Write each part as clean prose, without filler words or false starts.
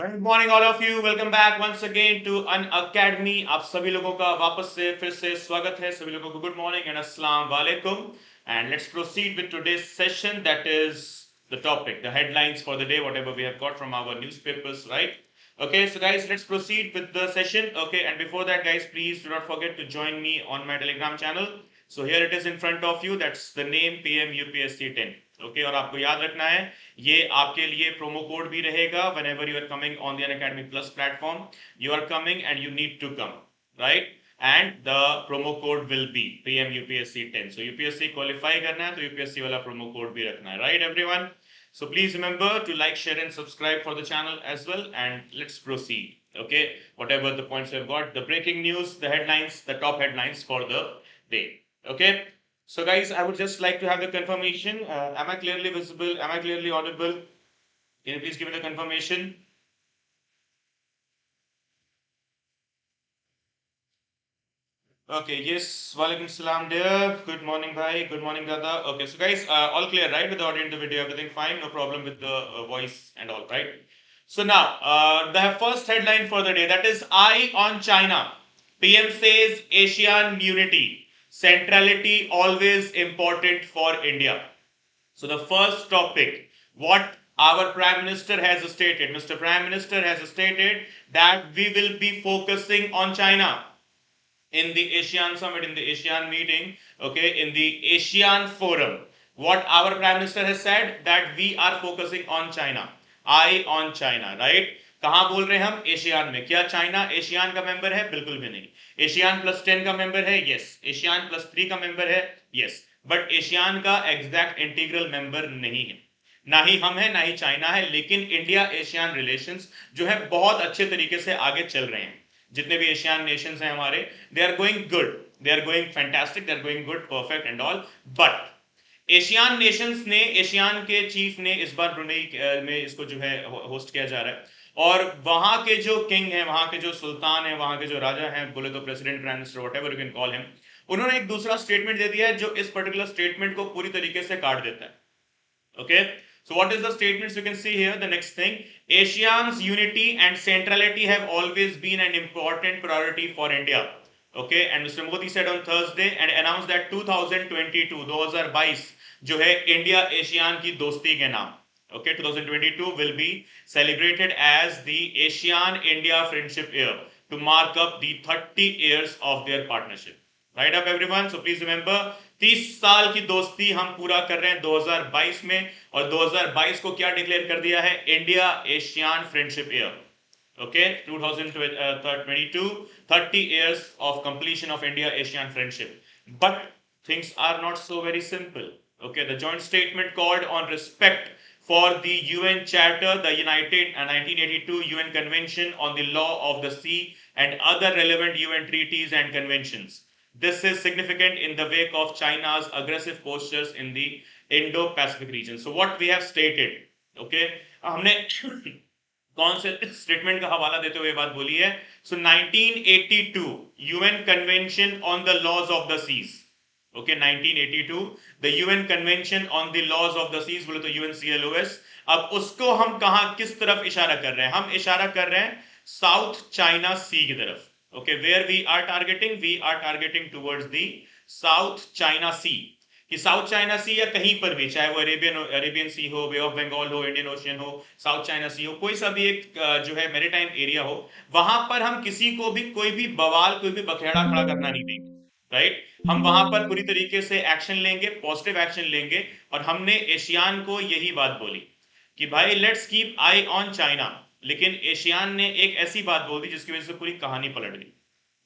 Good morning all of you, welcome back once again to Unacademy. आप सभी लोगों का वापस से फिर से स्वागत है। सभी लोगों को गुड मॉर्निंग एंड अस्सलाम वालेकुम। And let's proceed with today's session, that is the topic, the headlines for the day, whatever we have got from our newspapers, right? Okay, so guys, let's proceed with the session. Okay, and before that, guys, please do not forget to join me on my Telegram channel. So here it is in front of you. That's the name PM UPSC 10. Okay, और आपको याद रखना है ये आपके लिए promo code भी रहेगा whenever you are coming on the Unacademy Plus platform. You are coming and you need to come, right? And the promo code will be PM UPSC 10. So UPSC qualify करना है तो UPSC वाला promo code भी रखना है, right everyone? So please remember to like, share and subscribe for the channel as well, and let's proceed. Okay, whatever the points we've got, the breaking news, the headlines, the top headlines for the day. Okay, so guys, I would just like to have the confirmation. Am I clearly visible? Am I clearly audible? Can you please give me the confirmation? Okay, yes, walaikum salam dear. Good morning, bhai. Good morning, dada. Okay, so guys, all clear, right? With the audio and the video, everything fine, no problem with the voice and all, right? So now, the first headline for the day, that is Eye on China. PM says Asian unity, centrality always important for India. So the first topic, what our Prime Minister has stated, Mr. Prime Minister has stated that we will be focusing on China in the ASEAN summit, in the ASEAN meeting, okay, in the ASEAN forum. What our Prime Minister has said that we are focusing on China, eye on China, right? कहां बोल रहे हैं हम? ASEAN में। क्या China ASEAN का member है? बिल्कुल भी नहीं। एशियान प्लस 10 का मेंबर है? यस। एशियान प्लस 3 का मेंबर है? यस। बट एशियान का एग्जैक्ट इंटीग्रल मेंबर नहीं है। ना ही हम है, ना ही चाइना है, लेकिन इंडिया एशियान रिलेशंस जो है बहुत अच्छे तरीके से आगे चल रहे हैं। जितने भी एशियन नेशंस हैं हमारे, they are going good, they are going fantastic, they are going good, perfect and all. But Asian nations ने, एशियन के चीफ ने इस बार ब्रुनेई में इसको जो है होस्ट किया जा रहा है, और वहां के जो किंग है, वहां के जो सुल्तान है, वहां के जो राजा हैं, बोले तो president, prime minister, whatever you can call him, उन्होंने एक दूसरा स्टेटमेंट दे दिया है जो इस पर्टिकुलर स्टेटमेंट को पूरी तरीके से काट देता है। Okay, so what is the statements you can see here? The next thing, ASEAN's unity and centrality have always been an important priority for India. Okay, and Mr. Modi said on Thursday and announced that 2022 जो है India ASEAN की दोस्ती के नाम, okay, 2022 will be celebrated as the ASEAN India Friendship Year to mark up the 30 years of their partnership. Right up everyone, so please remember 30 साल की दोस्ती हम पूरा कर रहे हैं 2022 में, और 2022 को क्या डिक्लेयर कर दिया है? India ASEAN friendship year. Okay, 2022, 30 years of completion of India ASEAN friendship. But things are not so very simple. Okay, the joint statement called on respect for the UN Charter, the United 1982 UN Convention on the Law of the Sea, and other relevant UN treaties and conventions. This is significant in the wake of China's aggressive postures in the Indo-Pacific region. So what we have stated, okay, हमने कौन से statement का हवाला देते हुए बात बोली है? So 1982 UN Convention on the Laws of the Seas. Okay, 1982 the UN Convention on the Laws of the Seas, बोले तो UNCLOS। अब उसको हम कहां, किस तरफ इशारा कर रहे हैं? हम इशारा कर रहे हैं साउथ चाइना सी की तरफ। Okay, where we are targeting? We are targeting towards the South China Sea. कि साउथ चाइना सी या कहीं पर भी, चाहे वो अरेबियन सी हो, बे ऑफ बंगाल हो, इंडियन ओशियन हो, साउथ चाइना सी हो, कोई सा भी एक जो है मैरीटाइम एरिया हो, वहां पर हम किसी को भी कोई भी बवाल, कोई भी बखेड़ा खड़ा करना नहीं देंगे, राइट? हम वहां पर पूरी तरीके से एक्शन लेंगे, पॉजिटिव एक्शन लेंगे। और हमने एशियान को यही बात बोली कि भाई let's keep I on China, लेकिन एशियान ने एक ऐसी बात बोल दी जिसकी वजह से पूरी कहानी पलट गई।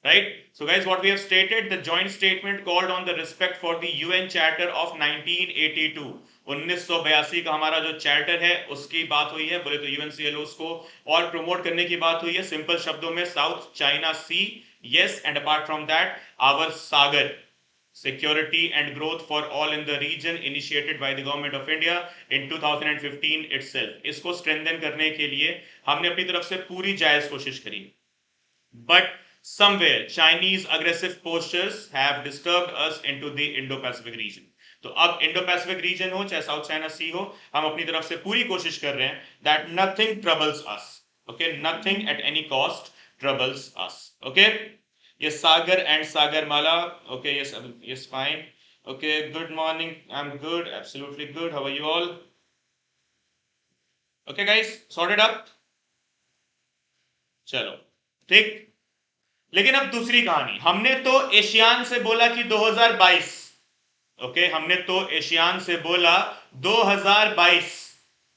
Right? So guys, what we have stated, the joint statement called on the respect for the UN Charter of 1982. 1982 का हमारा जो चार्टर है उसकी बात हुई है, बोले तो यूएनसीएलओ को और प्रमोट करने की बात हुई है। सिंपल शब्दों में South China Sea, yes, and apart from that our SAGAR, security and growth for all in the region initiated by the government of India in 2015 itself. इसको strengthen करने के लिए हमने अपनी तरफ से पूरी जायज कोशिश करी, but somewhere Chinese aggressive postures have disturbed us into the Indo-Pacific region. तो अब Indo-Pacific region हो चाहे South China Sea हो, हम अपनी तरफ से पूरी कोशिश कर रहे हैं that nothing troubles us. Okay, nothing at any cost troubles us. Okay, yes, Sagar and Sagar Mala. Okay, yes, yes, fine. Okay, good morning. I'm good, absolutely good. How are you all? Okay guys, sorted up. चलो ठीक। लेकिन अब दूसरी कहानी, हमने तो ASEAN से बोला कि 2022। ओके, हमने तो एशियान से बोला 2022,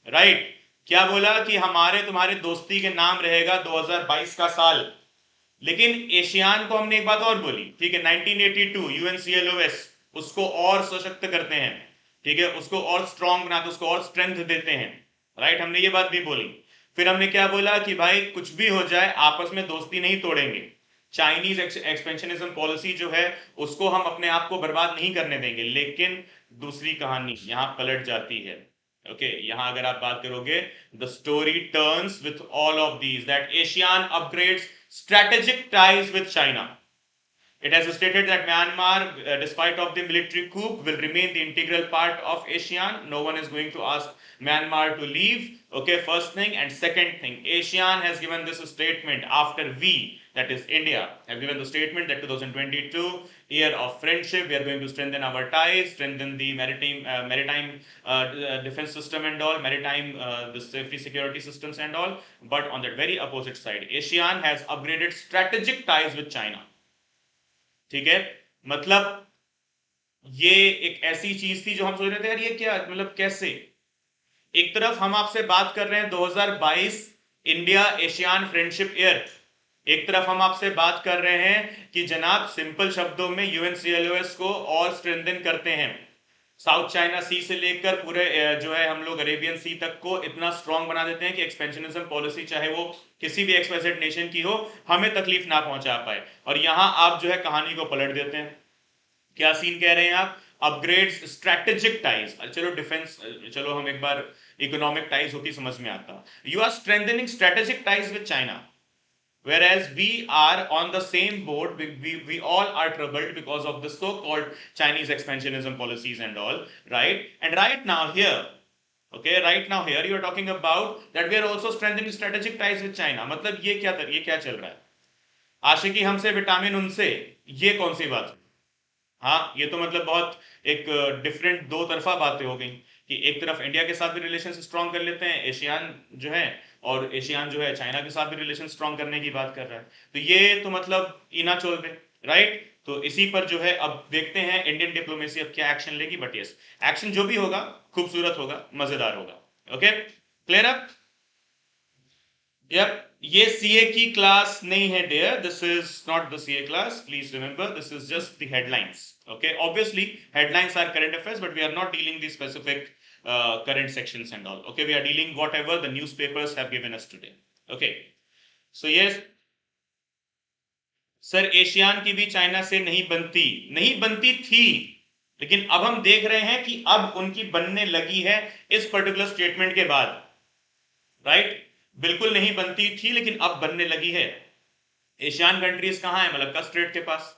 राइट। क्या बोला कि हमारे तुम्हारे दोस्ती के नाम रहेगा 2022 का साल। लेकिन एशियान को हमने एक बात और बोली, ठीक है, 1982 यूएनसीएलओएस, उसको और सशक्त करते हैं, ठीक है, उसको और स्ट्रांग बनाते, उसको और स्ट्रेंथ देते हैं, राइट। हमने ये बात भी बोली। फिर हमने क्या बोला कि भाई कुछ भी हो जाए आपस में दोस्ती नहीं तोड़ेंगे, चाइनीज एक्सपेंशनिज्म पॉलिसी जो है उसको हम अपने आप को बर्बाद नहीं करने देंगे। लेकिन दूसरी कहानी यहां पलट जाती है। ओके, यहां अगर आप बात करोगे, the story turns with all of these, that ASEAN upgrades strategic ties with China. It has stated that Myanmar, despite of the military coup, will remain the integral part of ASEAN. No one is going to ask Myanmar to leave. Okay, first thing. And second thing, ASEAN has given this statement after we, that is India, have given the statement that 2022 year of friendship, we are going to strengthen our ties, strengthen the maritime defense system and all, maritime the safety security systems and all. But on that very opposite side, ASEAN has upgraded strategic ties with China. ठीक है, मतलब ये एक ऐसी चीज थी जो हम सोच रहे थे यार ये क्या, मतलब कैसे। एक तरफ हम आपसे बात कर रहे हैं 2022 इंडिया एशियान फ्रेंडशिप ईयर, एक तरफ हम आपसे बात कर रहे हैं कि जनाब सिंपल शब्दों में यूएनसीएलओएस को और स्ट्रेंथन करते हैं, साउथ चाइना सी से लेकर पूरे जो है हम लोग अरेबियन सी तक को इतना स्ट्रांग बना देते हैं कि एक्सपेंशनिज्म पॉलिसी चाहे वो किसी भी एक्सपेंसेड नेशन की हो हमें तकलीफ ना पहुंचा पाए। और यहां आप जो है कहानी को पलट देते हैं। क्या सीन कह रहे हैं आप? अपग्रेड्स स्ट्रेटेजिक टाइज, चलो डिफेंस, चलो हम एक बार इकोनॉमिक टाइज होती समझ में आता। You are strengthening strategic ties with China, whereas we are on the same boat. We all are troubled because of the so-called Chinese expansionism policies and all, right? And right now here, okay, right now here you are talking about that we are also strengthening strategic ties with China. मतलब ये क्या चल रहा है? आशिकी हमसे vitamin उनसे, ये कौन सी बात है? हाँ, ये तो मतलब बहुत एक डिफरेंट दो तरफा बातें हो गई कि एक तरफ इंडिया के साथ भी रिलेशन स्ट्रॉन्ग कर लेते हैं एशियान जो है, और एशियान जो है चाइना के साथ भी रिलेशन स्ट्रॉन्ग करने की बात कर रहा है। तो ये तो मतलब इना चोल दे, राइट। तो इसी पर जो है अब देखते हैं इंडियन डिप्लोमेसी अब क्या एक्शन लेगी। बट यस, एक्शन जो भी होगा खूबसूरत होगा, मजेदार होगा। Okay, clear up? Yep, ये CA की क्लास नहीं है dear. This is not the CA class. Please remember, this is just the headlines. Okay, obviously headlines are current affairs, but we are not dealing the specific current sections and all. Okay, we are dealing whatever the newspapers have given us today. Okay, so yes, sir ASEAN की भी China से नहीं बनती थी, लेकिन अब हम देख रहे हैं कि अब उनकी बनने लगी है इस पर्टिकुलर स्टेटमेंट के बाद, राइट। बिल्कुल नहीं बनती थी लेकिन अब बनने लगी है। एशियान कंट्रीज कहां है? मलक्का स्ट्रेट के पास।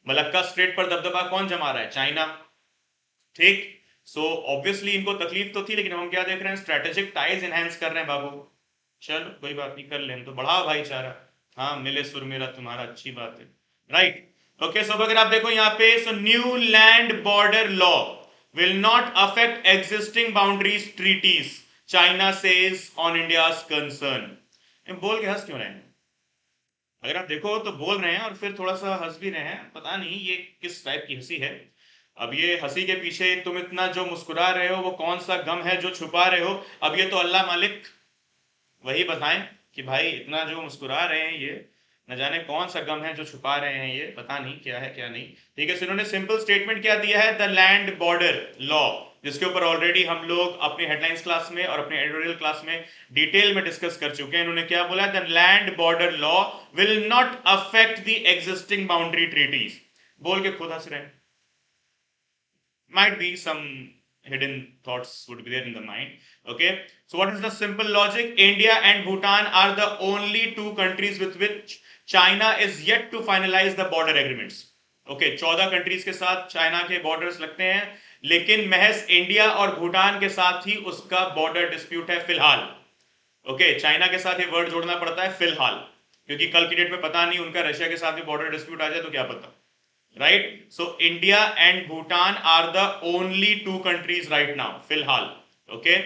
मलक्का स्ट्रेट पर दबदबा कौन जमा रहा है? चाइना, ठीक। सो ऑब्वियसली इनको तकलीफ तो थी, लेकिन हम क्या देख रहे हैं? स्ट्रेटेजिक टाइज एनहांस कर रहे हैं बाबू। चलो कोई बात नहीं, कर लें तो बढ़ाओ भाईचारा। हाँ, मिले सुर मेरा तुम्हारा, अच्छी बात है, राइट। ओके, सो अगर आप देखो यहाँ पे, so new land border law will not affect existing boundaries treaties, China says on India's concern. बोल के हंस क्यों रहे हैं? अगर आप देखो तो बोल रहे हैं और फिर थोड़ा सा हंस भी रहे हैं, पता नहीं ये किस टाइप की हंसी है। अब ये हंसी के पीछे तुम इतना जो मुस्कुरा रहे हो वो कौन सा गम है जो छुपा रहे हो? अब ये तो अल्लाह मालिक वही बताएं कि भाई इतना जो मुस्कुरा रहे हैं ये न जाने कौन सा गम है जो छुपा रहे हैं, ये पता नहीं क्या है क्या नहीं। ठीक है, सो इन्होंने सिंपल स्टेटमेंट क्या दिया है? द लैंड बॉर्डर लॉ, जिसके ऊपर ऑलरेडी हम लोग अपनी हेडलाइंस क्लास में और अपने एडिटोरियल क्लास में डिटेल में डिस्कस कर चुके हैं। इन्होंने क्या बोला? The land border law will not affect the existing boundary treaties. बोल के खुद हंस रहे हैं। Might be some hidden thoughts would be there in the mind. Okay, so what is the simple logic? India and Bhutan are the only two countries with which China is yet to finalize the border agreements. Okay, 14 countries के साथ China के borders लगते हैं, लेकिन महज India और भूटान के साथ ही उसका बॉर्डर डिस्प्यूट है फिलहाल। ओके, चाइना के साथ ये वर्ड जोड़ना पड़ता है फिलहाल, क्योंकि कल की डेट में पता नहीं उनका रशिया के साथ भी बॉर्डर डिस्प्यूट आ जाए तो क्या पता, right? So India and Bhutan are the only two countries right now फिलहाल, okay,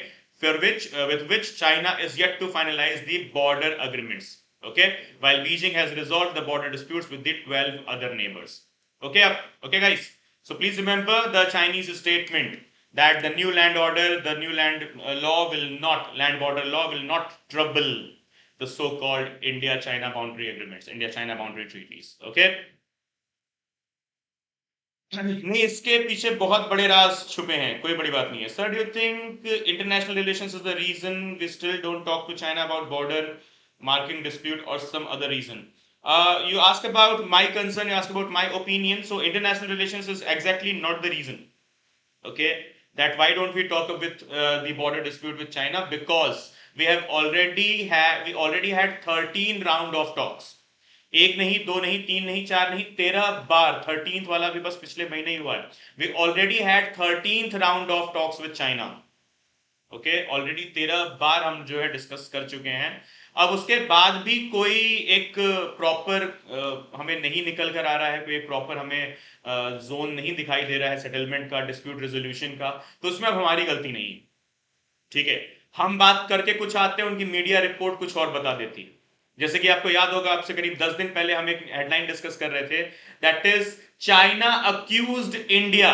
for which with which China is yet to finalize the border agreements, okay, while Beijing has resolved the border disputes with the 12 other neighbors. Okay, okay guys, so please remember the Chinese statement that the new land order, the new land law will not, land border law will not trouble the so-called India-China boundary agreements, India-China boundary treaties, okay? नहीं, इसके पीछे बहुत बड़े राज छुपे हैं, कोई बड़ी बात नहीं है sir. Do you think international relations is the reason we still don't talk to China about border marking dispute और some other reason? You ask about my concern, you ask about my opinion. So international relations is exactly not the reason, okay, that why don't we talk with the border dispute with China, because we already had 13 round of talks. एक नहीं, दो नहीं, तीन नहीं, चार नहीं, 13 बार। 13th वाला भी बस पिछले महीने ही हुआ है। We already had 13th round of talks with China, okay, already 13 बार हम जो है डिस्कस कर चुके हैं। अब उसके बाद भी कोई एक प्रॉपर हमें नहीं निकल कर आ रहा है, कोई एक प्रॉपर हमें जोन नहीं दिखाई दे रहा है सेटलमेंट का, डिस्प्यूट रेजोल्यूशन का, तो उसमें अब हमारी गलती नहीं है, ठीक है। हम बात करके कुछ आते हैं, उनकी मीडिया रिपोर्ट कुछ और बता देती है। जैसे कि आपको याद होगा, आपसे करीब 10 दिन पहले हम एक हेडलाइन डिस्कस कर रहे थे, that is China accused India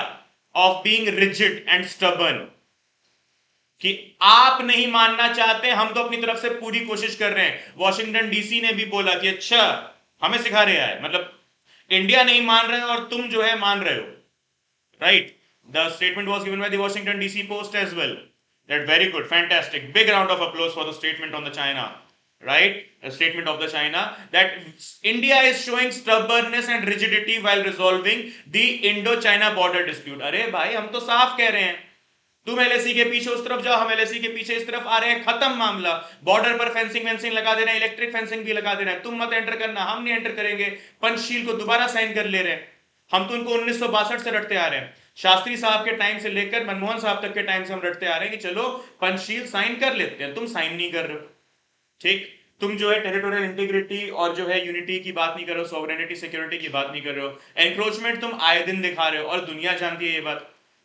of being rigid and stubborn, कि आप नहीं मानना चाहते, हम तो अपनी तरफ से पूरी कोशिश कर रहे हैं। वॉशिंगटन डीसी ने भी बोला कि अच्छा हमें सिखा रहे हैं, मतलब इंडिया नहीं मान रहे और तुम जो है मान रहे हो, right? The statement was given by the Washington DC Post as well, that very good, fantastic, big round of applause for the statement on the China, right? A statement of the China that India is showing stubbornness and rigidity while resolving the Indo-China border dispute. अरे भाई, हम तो साफ कह रहे हैं, तुम LAC के पीछे उस तरफ जाओ, हम एलएसी के पीछे इस तरफ आ रहे हैं, खत्म मामला। बॉर्डर पर फेंसिंग वेंसिंग लगा दे रहे हैं, इलेक्ट्रिक फेंसिंग भी लगा दे रहे हैं, तुम मत एंटर करना, हम नहीं एंटर करेंगे। पंचशील को दोबारा साइन कर ले रहे हैं। हम तो उनको 1962 से रटते आ रहे हैं, शास्त्री साहब के टाइम से लेकर मनमोहन साहब तक के टाइम से हम रटते आ रहे हैं कि चलो पंचशील साइन कर लेते हैं, तुम साइन नहीं कर रहे हो, ठीक? तुम जो है टेरिटोरियल इंटीग्रिटी और जो है यूनिटी की बात नहीं कर रहे हो, सॉवरेनिटी सिक्योरिटी की बात नहीं कर रहे हो, एंक्रोचमेंट तुम आए दिन दिखा रहे हो, और दुनिया जानती है ये बात,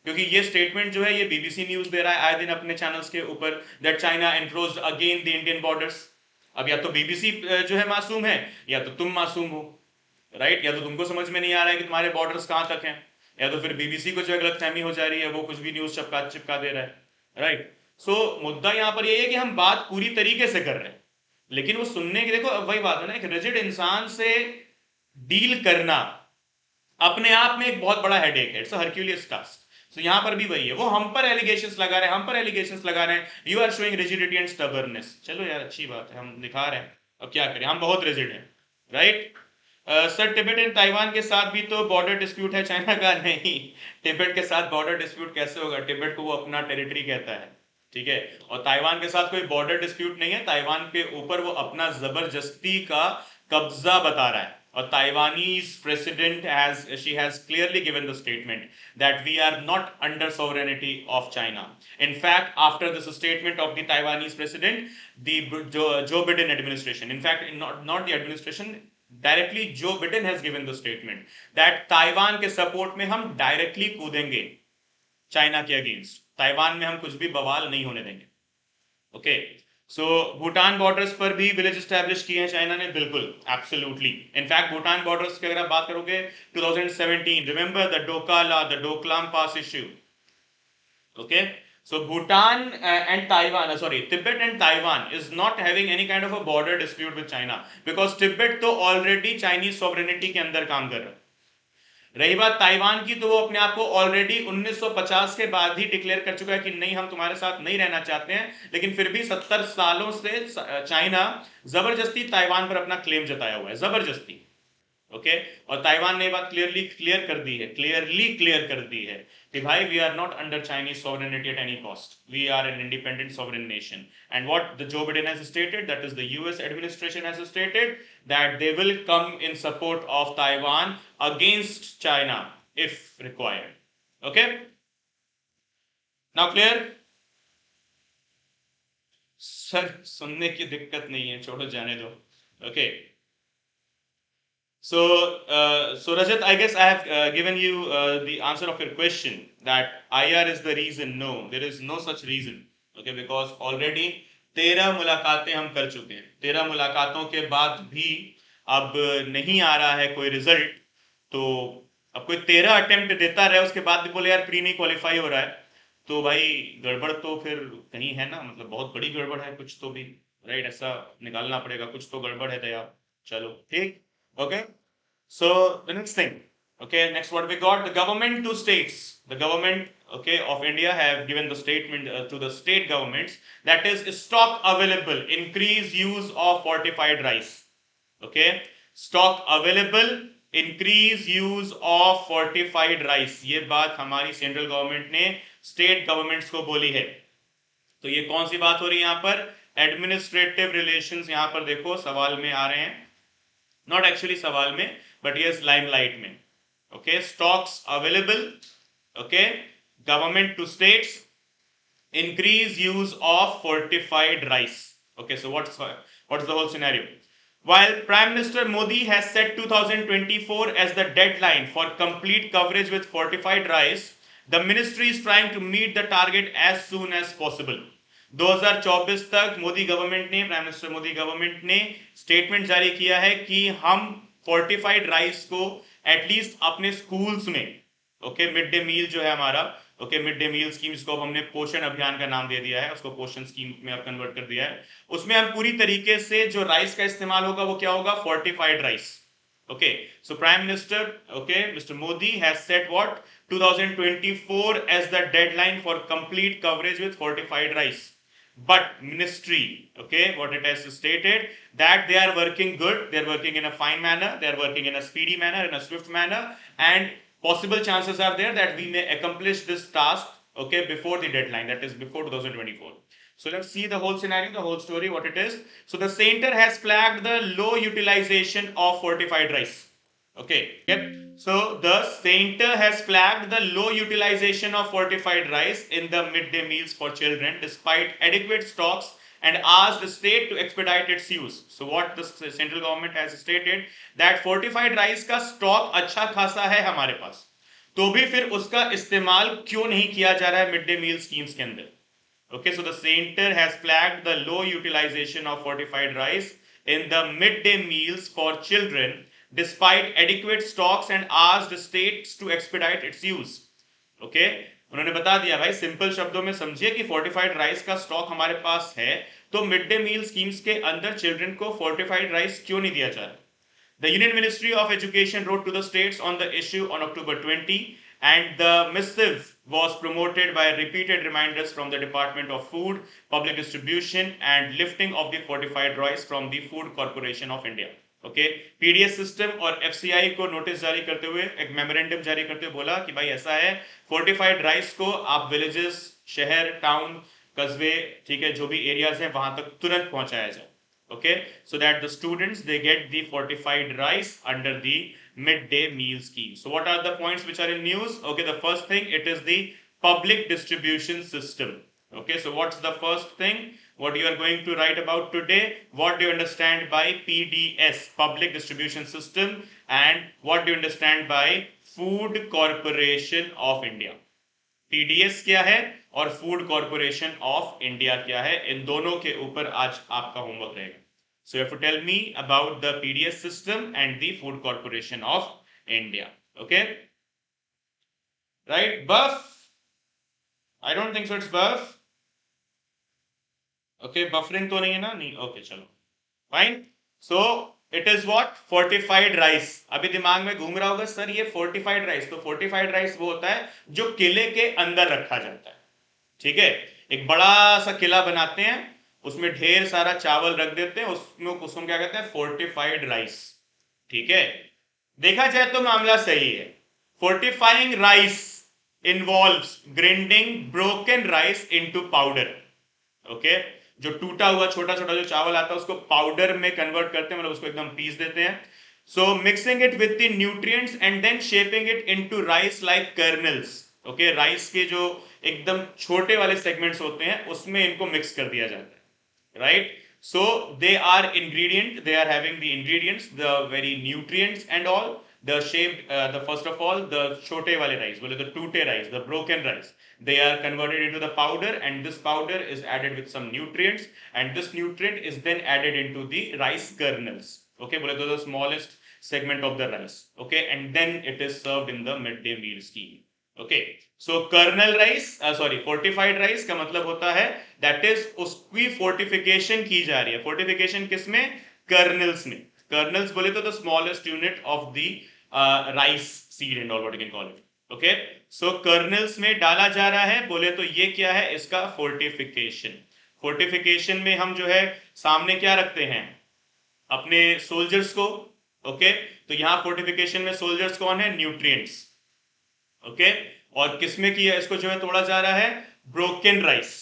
क्योंकि ये स्टेटमेंट जो है ये बीबीसी न्यूज दे रहा है आए दिन अपने चैनल्स के ऊपर, that China encroached again the Indian borders. अब या तो बीबीसी जो है मासूम है, या तो तुम मासूम हो, राइट? या तो तुमको समझ में नहीं आ रहा है कि तुम्हारे बॉर्डर्स कहां तक हैं, या तो फिर बीबीसी को जो गलतफहमी हो जा रही है, वो कुछ भी न्यूज चिपका दे रहा है, राइट? सो मुद्दा यहां पर ये है कि हम बात पूरी तरीके से कर रहे हैं, लेकिन वो सुनने की, देखो वही बात है ना, एक रिजिड इंसान से डील करना अपने आप में एक बहुत बड़ा हेडेक है, इट्स अ हरक्यूलियस टास्क। सो यहां पर भी वही है, वो हम पर एलिगेशंस लगा रहे हैं, हम पर एलिगेशंस लगा रहे हैं, you are showing rigidity and stubbornness. चलो यार, अच्छी बात है, हम दिखा रहे हैं, अब क्या करें, हम बहुत रिजिड हैं, right? Sir Tibet and Taiwan के साथ भी तो बॉर्डर डिस्प्यूट है चाइना का। नहीं, तिब्बत के साथ बॉर्डर डिस्प्यूट कैसे होगा? तिब्बत को वो अपना टेरिटरी कहता है, ठीक है, और ताइवान के साथ कोई बॉर्डर डिस्प्यूट नहीं है। ताइवान के ऊपर वो अपना जबरदस्ती का कब्जा बता रहा है, और Taiwanese president she has clearly given the statement that we are not under sovereignty of China. In fact, after this statement of the Taiwanese president, the Joe Biden administration, in fact not the administration, directly Joe Biden has given the statement that Taiwan के support में हम directly कूदेंगे China के against, Taiwan में हम कुछ भी बवाल नहीं होने देंगे, ओके? सो भूटान बॉर्डर्स पर भी विलेज एस्टैब्लिश किए हैं चाइना ने, बिल्कुल, एब्सोल्युटली। इनफैक्ट भूटान बॉर्डर्स की अगर आप बात करोगे 2017, remember the Dokala, the Doklam pass issue, okay? So Bhutan and Taiwan, sorry, Tibet and Taiwan is not having any kind of a border dispute with China, because Tibet तो already Chinese sovereignty के अंदर काम कर रहा है। रही बात ताइवान की, तो वो अपने आप को ऑलरेडी 1950 के बाद ही डिक्लेयर कर चुका है कि नहीं, हम तुम्हारे साथ नहीं रहना चाहते हैं, लेकिन फिर भी 70 सालों से चाइना जबरदस्ती ताइवान पर अपना क्लेम जताया हुआ है, जबरदस्ती, ओके? और ताइवान ने बात क्लियर कर दी है कि भाई, we are not under Chinese sovereignty at any cost, we are an independent sovereign nation. And what the Joe Biden has stated, that is the US administration has stated that they will come in support of Taiwan against China if required. Okay? Now clear? Sir सुनने की दिक्कत नहीं है, छोड़ो जाने दो. Okay. So Rajat, I guess I have given you the answer of your question that IR is the reason. No, there is no such reason. Okay, because already 13 मुलाकातें हम कर चुके हैं. 13 मुलाकातों के बाद भी अब नहीं आ रहा है कोई रिजल्ट. तो अब कोई 13 अटेम्प्ट देता रहे, उसके बाद भी बोले यार प्री नहीं क्वालिफाई हो रहा है, तो भाई गड़बड़ तो फिर कहीं है ना, मतलब बहुत बड़ी गड़बड़ है कुछ तो भी, राइट? ऐसा निकालना पड़ेगा, कुछ तो गड़बड़ है दया. चलो ठीक. Okay, so the next thing, okay, next what we got, the government to states, the government, okay, of India have given the statement to the state governments, that is stock available, increase use of fortified rice. Okay, stock available, increase use of fortified rice. ये बात हमारी central government ने state governments को बोली है. तो ये कौन सी बात हो रही है यहाँ पर? एडमिनिस्ट्रेटिव रिलेशंस यहाँ पर देखो सवाल में आ रहे हैं, नॉट एक्चुअली सवाल में, बट यस लाइमलाइट में. Okay, stocks available, okay, government to states, increase use of fortified rice. Okay, so what's the whole scenario? While Prime Minister Modi has set 2024 as the deadline for complete coverage with fortified rice, the ministry is trying to meet the target as soon as possible. 2024 तक Modi government ने, prime minister Modi government ने statement जारी किया है कि हम fortified rice को at least अपने स्कूल्स में, ओके, मिड डे मील जो है हमारा, okay, mid day meal scheme, जिसको हमने पोषण अभियान का नाम दे दिया है, उसको पोषण स्कीम में अब कन्वर्ट कर दिया है, उसमें हम पूरी तरीके से जो राइस का इस्तेमाल होगा वो क्या होगा? Fortified rice. Okay, so Prime Minister, okay, Mr. Modi has set what? 2024 as the deadline for complete coverage with fortified rice. But ministry, okay, what it has stated, that they are working good, they are working in a fine manner, they are working in a speedy manner, in a swift manner, and possible chances are there that we may accomplish this task, okay, before the deadline, that is before 2024. So let's see the whole scenario, the whole story, what it is. So the center has flagged the low utilization of fortified rice. Okay, yep. So the center has flagged the low utilization of fortified rice in the midday meals for children despite adequate stocks and asked the state to expedite its use. So what the central government has stated, that fortified rice का stock अच्छा खासा है हमारे पास, तो भी फिर उसका इस्तेमाल क्यों नहीं किया जा रहा है मिड डे मील स्कीम्स के अंदर? Okay, so the center has flagged the low utilization of fortified rice in the midday meals for children despite adequate stocks and asked the states to expedite its use. Okay, उन्होंने बता दिया भाई, simple शब्दों में समझिए कि fortified rice का stock हमारे पास है, तो मिड डे मील स्कीम्स के अंदर चिल्ड्रन को फोर्टिफाइड राइस क्यों नहीं दिया जा रहा? The Union Ministry of Education wrote to the states on the issue on October 20, and the missive was promoted by repeated reminders from the Department of Food, Public Distribution and lifting of the fortified rice from the Food Corporation of India. Okay, PDS system और FCI को notice जारी करते हुए, एक memorandum जारी करते हुए बोला कि भाई ऐसा है, फोर्टिफाइड राइस को आप विलेजेस, शहर, टाउन, कस्बे, ठीक है, जो भी एरियाज हैं वहां तक तुरंत पहुंचाया जाए. Okay, so that the students they get the fortified rice under the midday meal scheme. So what are the points which are in news? Okay, the first thing, it is the public distribution system. Okay, so what's the first thing what you are going to write about today? What do you understand by PDS, public distribution system, and what do you understand by Food Corporation of India? PDS क्या है और food corporation of India क्या है, इन दोनों के ऊपर आज आपका होमवर्क रहेगा. So you have to tell me about the PDS system and the Food Corporation of India. Okay, right? Buff? I don't think so it's buff. Okay, buffering तो नहीं है ना? नहीं. Okay, चलो, fine. So it is what? Fortified rice. अभी दिमाग में घूम रहा होगा सर ये fortified rice, तो fortified rice वो होता है जो किले के अंदर रखा जाता है. ठीक है, एक बड़ा सा किला बनाते हैं, उसमें ढेर सारा चावल रख देते हैं, उसमें क्या कहते हैं? Fortified rice. ठीक है, देखा जाए तो मामला सही है. Fortifying rice involves grinding broken rice into powder. Okay, जो टूटा हुआ छोटा छोटा जो चावल आता है उसको पाउडर में कन्वर्ट करते हैं, मतलब उसको एकदम पीस देते हैं. So mixing it with the nutrients and then shaping it into rice like kernels. Okay, rice के जो एकदम छोटे वाले सेगमेंट्स होते हैं उसमें इनको मिक्स कर दिया जाता है. right? So they are ingredient, they are having the ingredients, the very nutrients and all, the shaped, the first of all, the chote wale rice, well, the tute rice, the broken rice, they are converted into the powder, and this powder is added with some nutrients, and this nutrient is then added into the rice kernels. Okay, well, the smallest segment of the rice. Okay, and then it is served in the midday meal scheme. Okay, so kernel rice, sorry, fortified rice का मतलब होता है that is उसकी fortification की जा रही है. Fortification किसमें? Kernels में. Kernels बोले तो the smallest unit of the rice seed and all what you can call it. Okay, so kernels में डाला जा रहा है, बोले तो ये क्या है? इसका fortification. Fortification में हम जो है सामने क्या रखते हैं? अपने सोल्जर्स को. ओके, तो यहां फोर्टिफिकेशन में सोल्जर्स कौन है? न्यूट्रिएंट्स. ओके, और किसमें किया इसको जो है तोड़ा जा रहा है? Broken rice.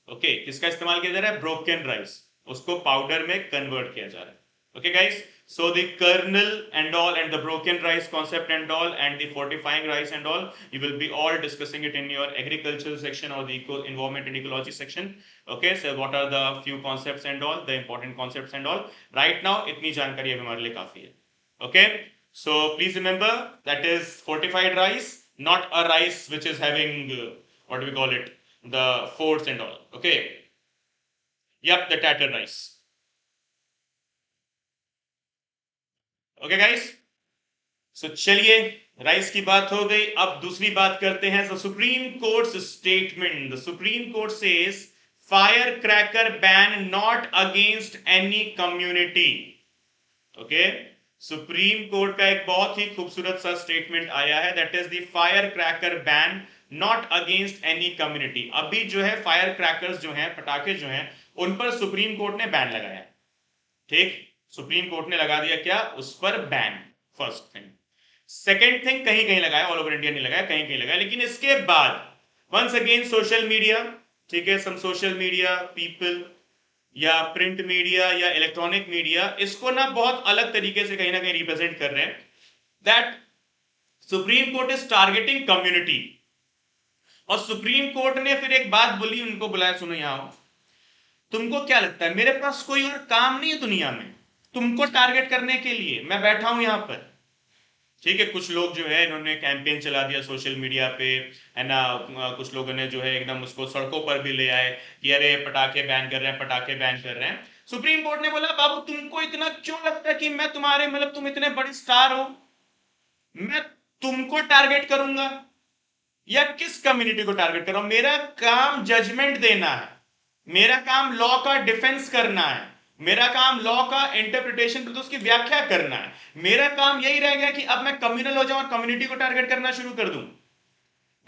ओके, किसका इस्तेमाल किया जा रहा है? ब्रोकन राइस, उसको पाउडर में कन्वर्ट किया जा रहा है. Okay guys, so the kernel and all and the broken rice concept and all and the fortifying rice and all, you will be all discussing it in your agricultural section or the environment and ecology section. Okay, so what are the few concepts and all, the important concepts and all. Right now इतनी जानकारी अब हमारे लिए काफी है. Okay, so please remember that is fortified rice, not a rice which is having what do we call it, the forts and all. Okay, yep, the tattered rice. Okay guys, so चलिए rice की बात हो गई, अब दूसरी बात करते हैं. Supreme court statement, the supreme court says fire cracker ban not against any community. Okay, supreme court का एक बहुत ही खूबसूरत सा स्टेटमेंट आया है, that is the fire cracker ban not against any community. अभी जो है फायर क्रैकर्स जो हैं, पटाखे जो हैं, उन पर सुप्रीम कोर्ट ने बैन लगाया है. ठीक, सुप्रीम कोर्ट ने लगा दिया क्या? उस पर ban. First thing. Second thing, कहीं कहीं लगाया, ऑल ओवर इंडिया नहीं लगाया, कहीं कहीं लगाया. लेकिन इसके बाद वंस अगेन सोशल मीडिया, ठीक है, सम सोशल मीडिया पीपल या प्रिंट मीडिया या इलेक्ट्रॉनिक मीडिया इसको ना बहुत अलग तरीके से कहीं ना कहीं रिप्रेजेंट कर रहे हैं, that supreme court is targeting community. और सुप्रीम कोर्ट ने फिर एक बात बोली, उनको बुलाया, सुनो यहां, तुमको क्या लगता है मेरे पास कोई और काम नहीं है दुनिया में तुमको टारगेट करने के लिए? मैं बैठा हूं यहां पर. ठीक है, कुछ लोग जो है इन्होंने कैंपेन चला दिया सोशल मीडिया पे, है ना. कुछ लोगों ने जो है एकदम उसको सड़कों पर भी ले आए कि अरे पटाखे बैन कर रहे हैं, पटाखे बैन कर रहे हैं. सुप्रीम कोर्ट ने बोला बाबू तुमको इतना क्यों लगता है कि मैं तुम्हारे मतलब तुम इतने बड़े स्टार हो, मैं तुमको टारगेट करूंगा या किस कम्युनिटी को टारगेट कर रहा हूं? मेरा काम जजमेंट देना है, मेरा काम लॉ का डिफेंस करना है, मेरा काम लॉ का इंटरप्रिटेशन तो उसकी व्याख्या करना है. मेरा काम यही रह गया कि अब मैं कम्युनल हो जाऊं और कम्युनिटी को टारगेट करना शुरू कर दूं.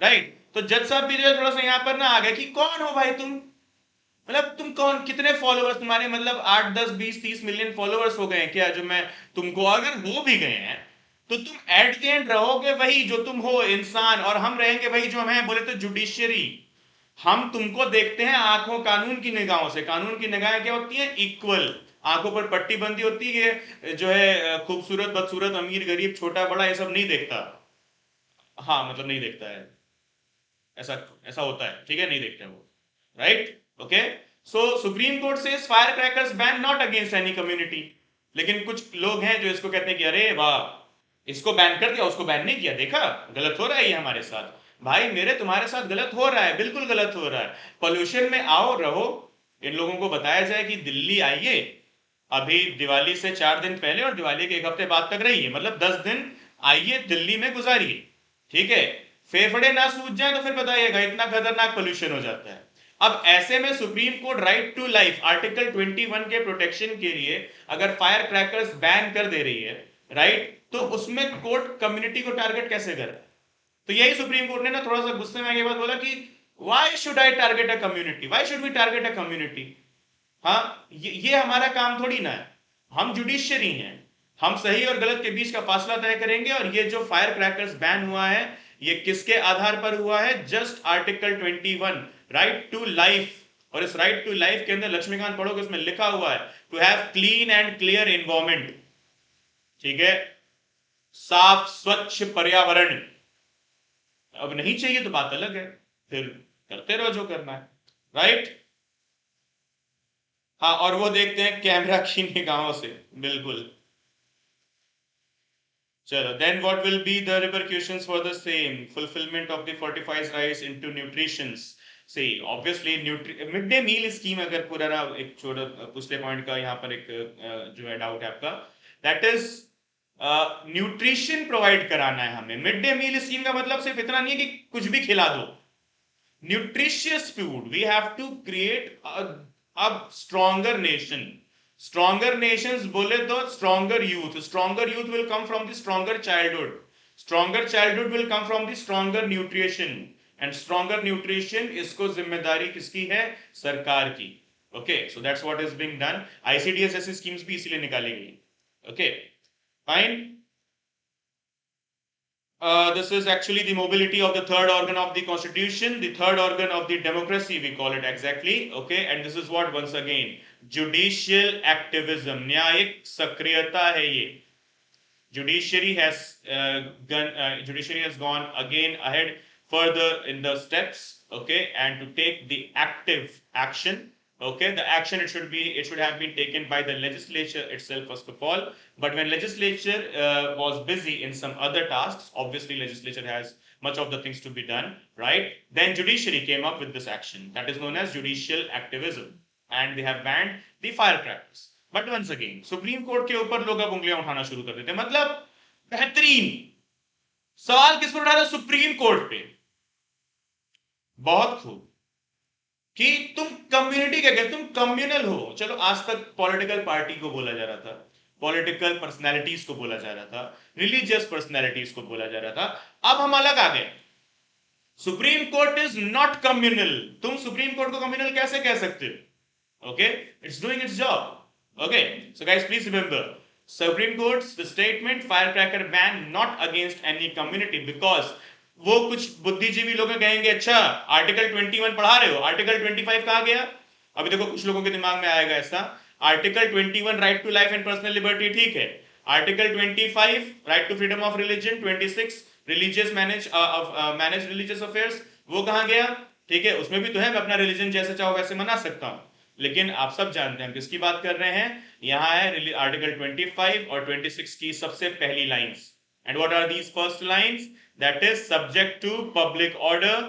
राइट, तो जज साहब भी जो थोड़ा सा यहां पर ना आ गए कि कौन हो भाई तुम, मतलब तुम कौन, कितने फॉलोअर्स तुम्हारे, मतलब 8 10 20 30 मिलियन फॉलोअर्स हो गए क्या? जो मैं तुमको, अगर हो भी गए हैं तो तुम एट द एंड रहोगे वही जो तुम हो, इंसान, और हम रहेंगे वही जो हम हैं. बोले तो जुडिशियरी, हम तुमको देखते हैं आंखों, कानून की निगाहों से. कानून की निगाहें क्या होती हैं? इक्वल. आंखों पर पट्टी बंदी होती है, जो है खूबसूरत बदसूरत, अमीर गरीब, छोटा बड़ा, ये सब नहीं देखता. हाँ, मतलब नहीं देखता है, ऐसा ऐसा होता है. ठीक है, नहीं देखते वो. Right, okay. So Supreme Court से fire crackers ban not against any community. लेकिन कुछ लोग हैं जो इसको कहते हैं कि अरे वाह, इसको बैन कर दिया, उसको बैन नहीं किया, देखा गलत हो रहा है ये हमारे साथ. भाई मेरे तुम्हारे साथ गलत हो रहा है, बिल्कुल गलत हो रहा है. पोल्यूशन में आओ रहो. इन लोगों को बताया जाए कि दिल्ली आइए, अभी दिवाली से 4 दिन पहले और दिवाली के 1 हफ्ते बाद तक रहिए, मतलब 10 दिन आइए दिल्ली में गुजारिए. ठीक है, फेफड़े ना सूज जाए तो फिर बताइएगा, इतना खतरनाक पोल्यूशन हो जाता है. अब ऐसे में Supreme Court right to life article 21 के प्रोटेक्शन के लिए अगर फायर क्रैकर्स बैन कर दे रही है, राइट, तो उसमें कोर्ट कम्युनिटी को टारगेट कैसे करे? तो यही सुप्रीम कोर्ट ने ना थोड़ा सा गुस्से में आके बात बोला कि why should I target a community, why should we target a community. हाँ, ये हमारा काम थोड़ी ना है, हम जुडिशियरी हैं, हम सही और गलत के बीच का फासला तय करेंगे. और ये जो फायर क्रैकर्स बैन हुआ है ये किसके आधार पर हुआ है? Just article 21, right to life. और इस राइट टू लाइफ के अंदर लक्ष्मीकांत पढ़ोगे, उसमें लिखा हुआ है to have clean and clear environment. ठीक है, साफ स्वच्छ पर्यावरण. अब नहीं चाहिए तो बात अलग है, फिर करते रहो जो करना है. राइट, हाँ, और वो देखते हैं कैमरा की निगाहों से, बिल्कुल। चलो, then what will be the repercussions for the same? Fulfillment of the fortifies rice into nutritions. See, obviously, mid day meal scheme, अगर पूरा ना एक छोटा पिछले पॉइंट का यहाँ पर एक जो है डाउट है आपका, दैट इज न्यूट्रिशन प्रोवाइड कराना है हमें। मिड डे मील स्कीम का मतलब सिर्फ इतना नहीं है कि कुछ भी खिला दो, nutritious food. We have to create a stronger nation. Stronger nations बोले तो stronger youth. Stronger youth will come from the stronger childhood. Stronger childhood will come from the stronger nutrition. And stronger nutrition, इसको जिम्मेदारी किसकी है? सरकार की. Okay, so that's what is being done. ICDS जैसी schemes भी इसीलिए निकाली गई. Okay, fine. This is actually the mobility of the third organ of the constitution, the third organ of the democracy, we call it exactly. Okay, and this is what, once again, judicial activism, न्यायिक सक्रियता है ये. Judiciary has gone again ahead further in the steps, okay, and to take the active action. Okay, the action it should have been taken by the legislature itself first of all. But when legislature was busy in some other tasks, obviously legislature has much of the things to be done, right? Then judiciary came up with this action that is known as judicial activism, and they have banned the firecrackers. But once again Supreme Court के ऊपर लोग अब उंगलियां उठाना शुरू कर देते, मतलब बेहतरीन सवाल किस पर उठा रहे? सुप्रीम कोर्ट पे। बहुत खूब कि तुम कम्युनिटी क्या कहते, तुम कम्युनल हो। चलो, आज तक पॉलिटिकल पार्टी को बोला जा रहा था, पॉलिटिकल पर्सनैलिटीज को बोला जा रहा था, रिलीजियस पर्सनैलिटीज को बोला जा रहा था, अब हम अलग आ गए। Supreme court is not communal. तुम सुप्रीम कोर्ट को कम्युनल कैसे कह सकते हो? Okay, it's doing it's job. Okay, so guys, please remember, Supreme Court's the statement firecracker ban not against any community, because वो कुछ बुद्धिजीवी लोग कहेंगे अच्छा आर्टिकल 21 पढ़ा रहे हो, आर्टिकल 25 कहाँ गया? अभी देखो कुछ लोगों के दिमाग में आएगा ऐसा, article 21 right to life and personal liberty ठीक है, article 25 right to freedom of religion, 26 religious manage religious affairs, वो कहाँ गया? ठीक है, उसमें भी तो है मैं अपना रिलीजन जैसे चाहो वैसे मना सकता हूं, लेकिन आप सब जानते हैं किसकी बात कर रहे हैं। यहां है आर्टिकल 25 और 26 की सबसे पहली lines, and what are these first lines? That is subject to public order,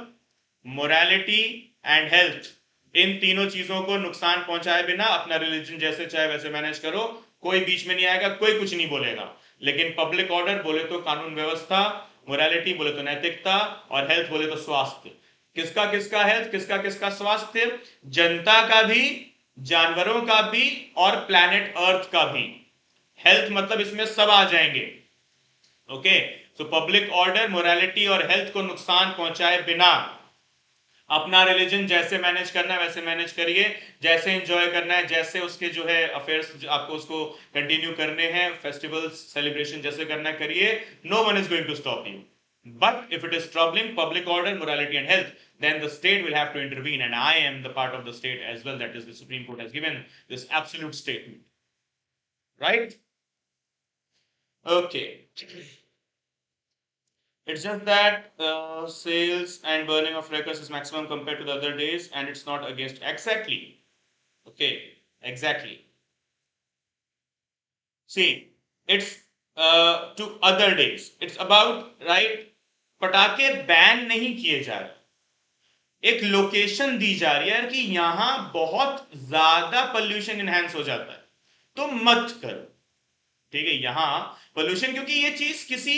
morality and health. इन तीनों चीजों को नुकसान पहुंचाए बिना अपना रिलीजन जैसे चाहे वैसे मैनेज करो, कोई बीच में नहीं आएगा, कोई कुछ नहीं बोलेगा। लेकिन पब्लिक ऑर्डर बोले तो कानून व्यवस्था, मोरालिटी बोले तो नैतिकता, और हेल्थ बोले तो स्वास्थ्य। किसका किसका हेल्थ, किसका किसका स्वास्थ्य? जनता का भी, जानवरों का भी, और प्लैनेट अर्थ का भी। हेल्थ मतलब इसमें सब आ जाएंगे। Okay, so public order, morality और हेल्थ को नुकसान पहुंचाए बिना अपना रिलीजन जैसे मैनेज करना है वैसे मैनेज करिए, जैसे एंजॉय करना है, जैसे उसके जो है अफेयर्स आपको उसको कंटिन्यू करने हैं, फेस्टिवल्स सेलिब्रेशन जैसे करना है करिए, no one is going to stop you. But if it is troubling public order, morality and health, then the state will have to intervene, and I am the part of the state as well. That is, the Supreme Court has given this absolute statement. Right? Okay. It's just that sales and burning of crackers is maximum compared to the other days, and it's not against. Exactly. Okay, exactly. See, it's to other days. It's about, right? पटाखे ban नहीं किए जा रहे, एक location दी जा रही है कि यहां बहुत ज्यादा पोल्यूशन इनहैंस हो जाता है तो मत करो, ठीक है? यहां पोल्यूशन, क्योंकि ये चीज किसी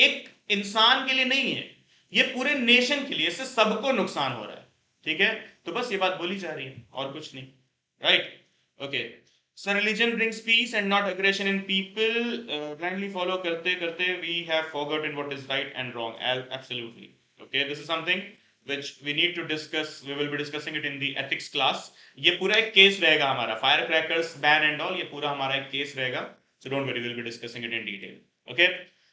एक इंसान के लिए नहीं है, ये पूरे नेशन के लिए, इससे सबको नुकसान हो रहा है, ठीक है? तो बस ये बात बोली जा रही है और कुछ नहीं, right? Okay, so religion brings peace and not aggression in people. Blindly follow karte karte we have forgotten what is right and wrong. Absolutely. Okay, this is something which we need to discuss. We will be discussing it in the ethics class. ये पूरा एक case रहेगा हमारा, firecrackers ban and all, ये पूरा हमारा एक case रहेगा, so don't worry, we'll be discussing it in detail. Okay,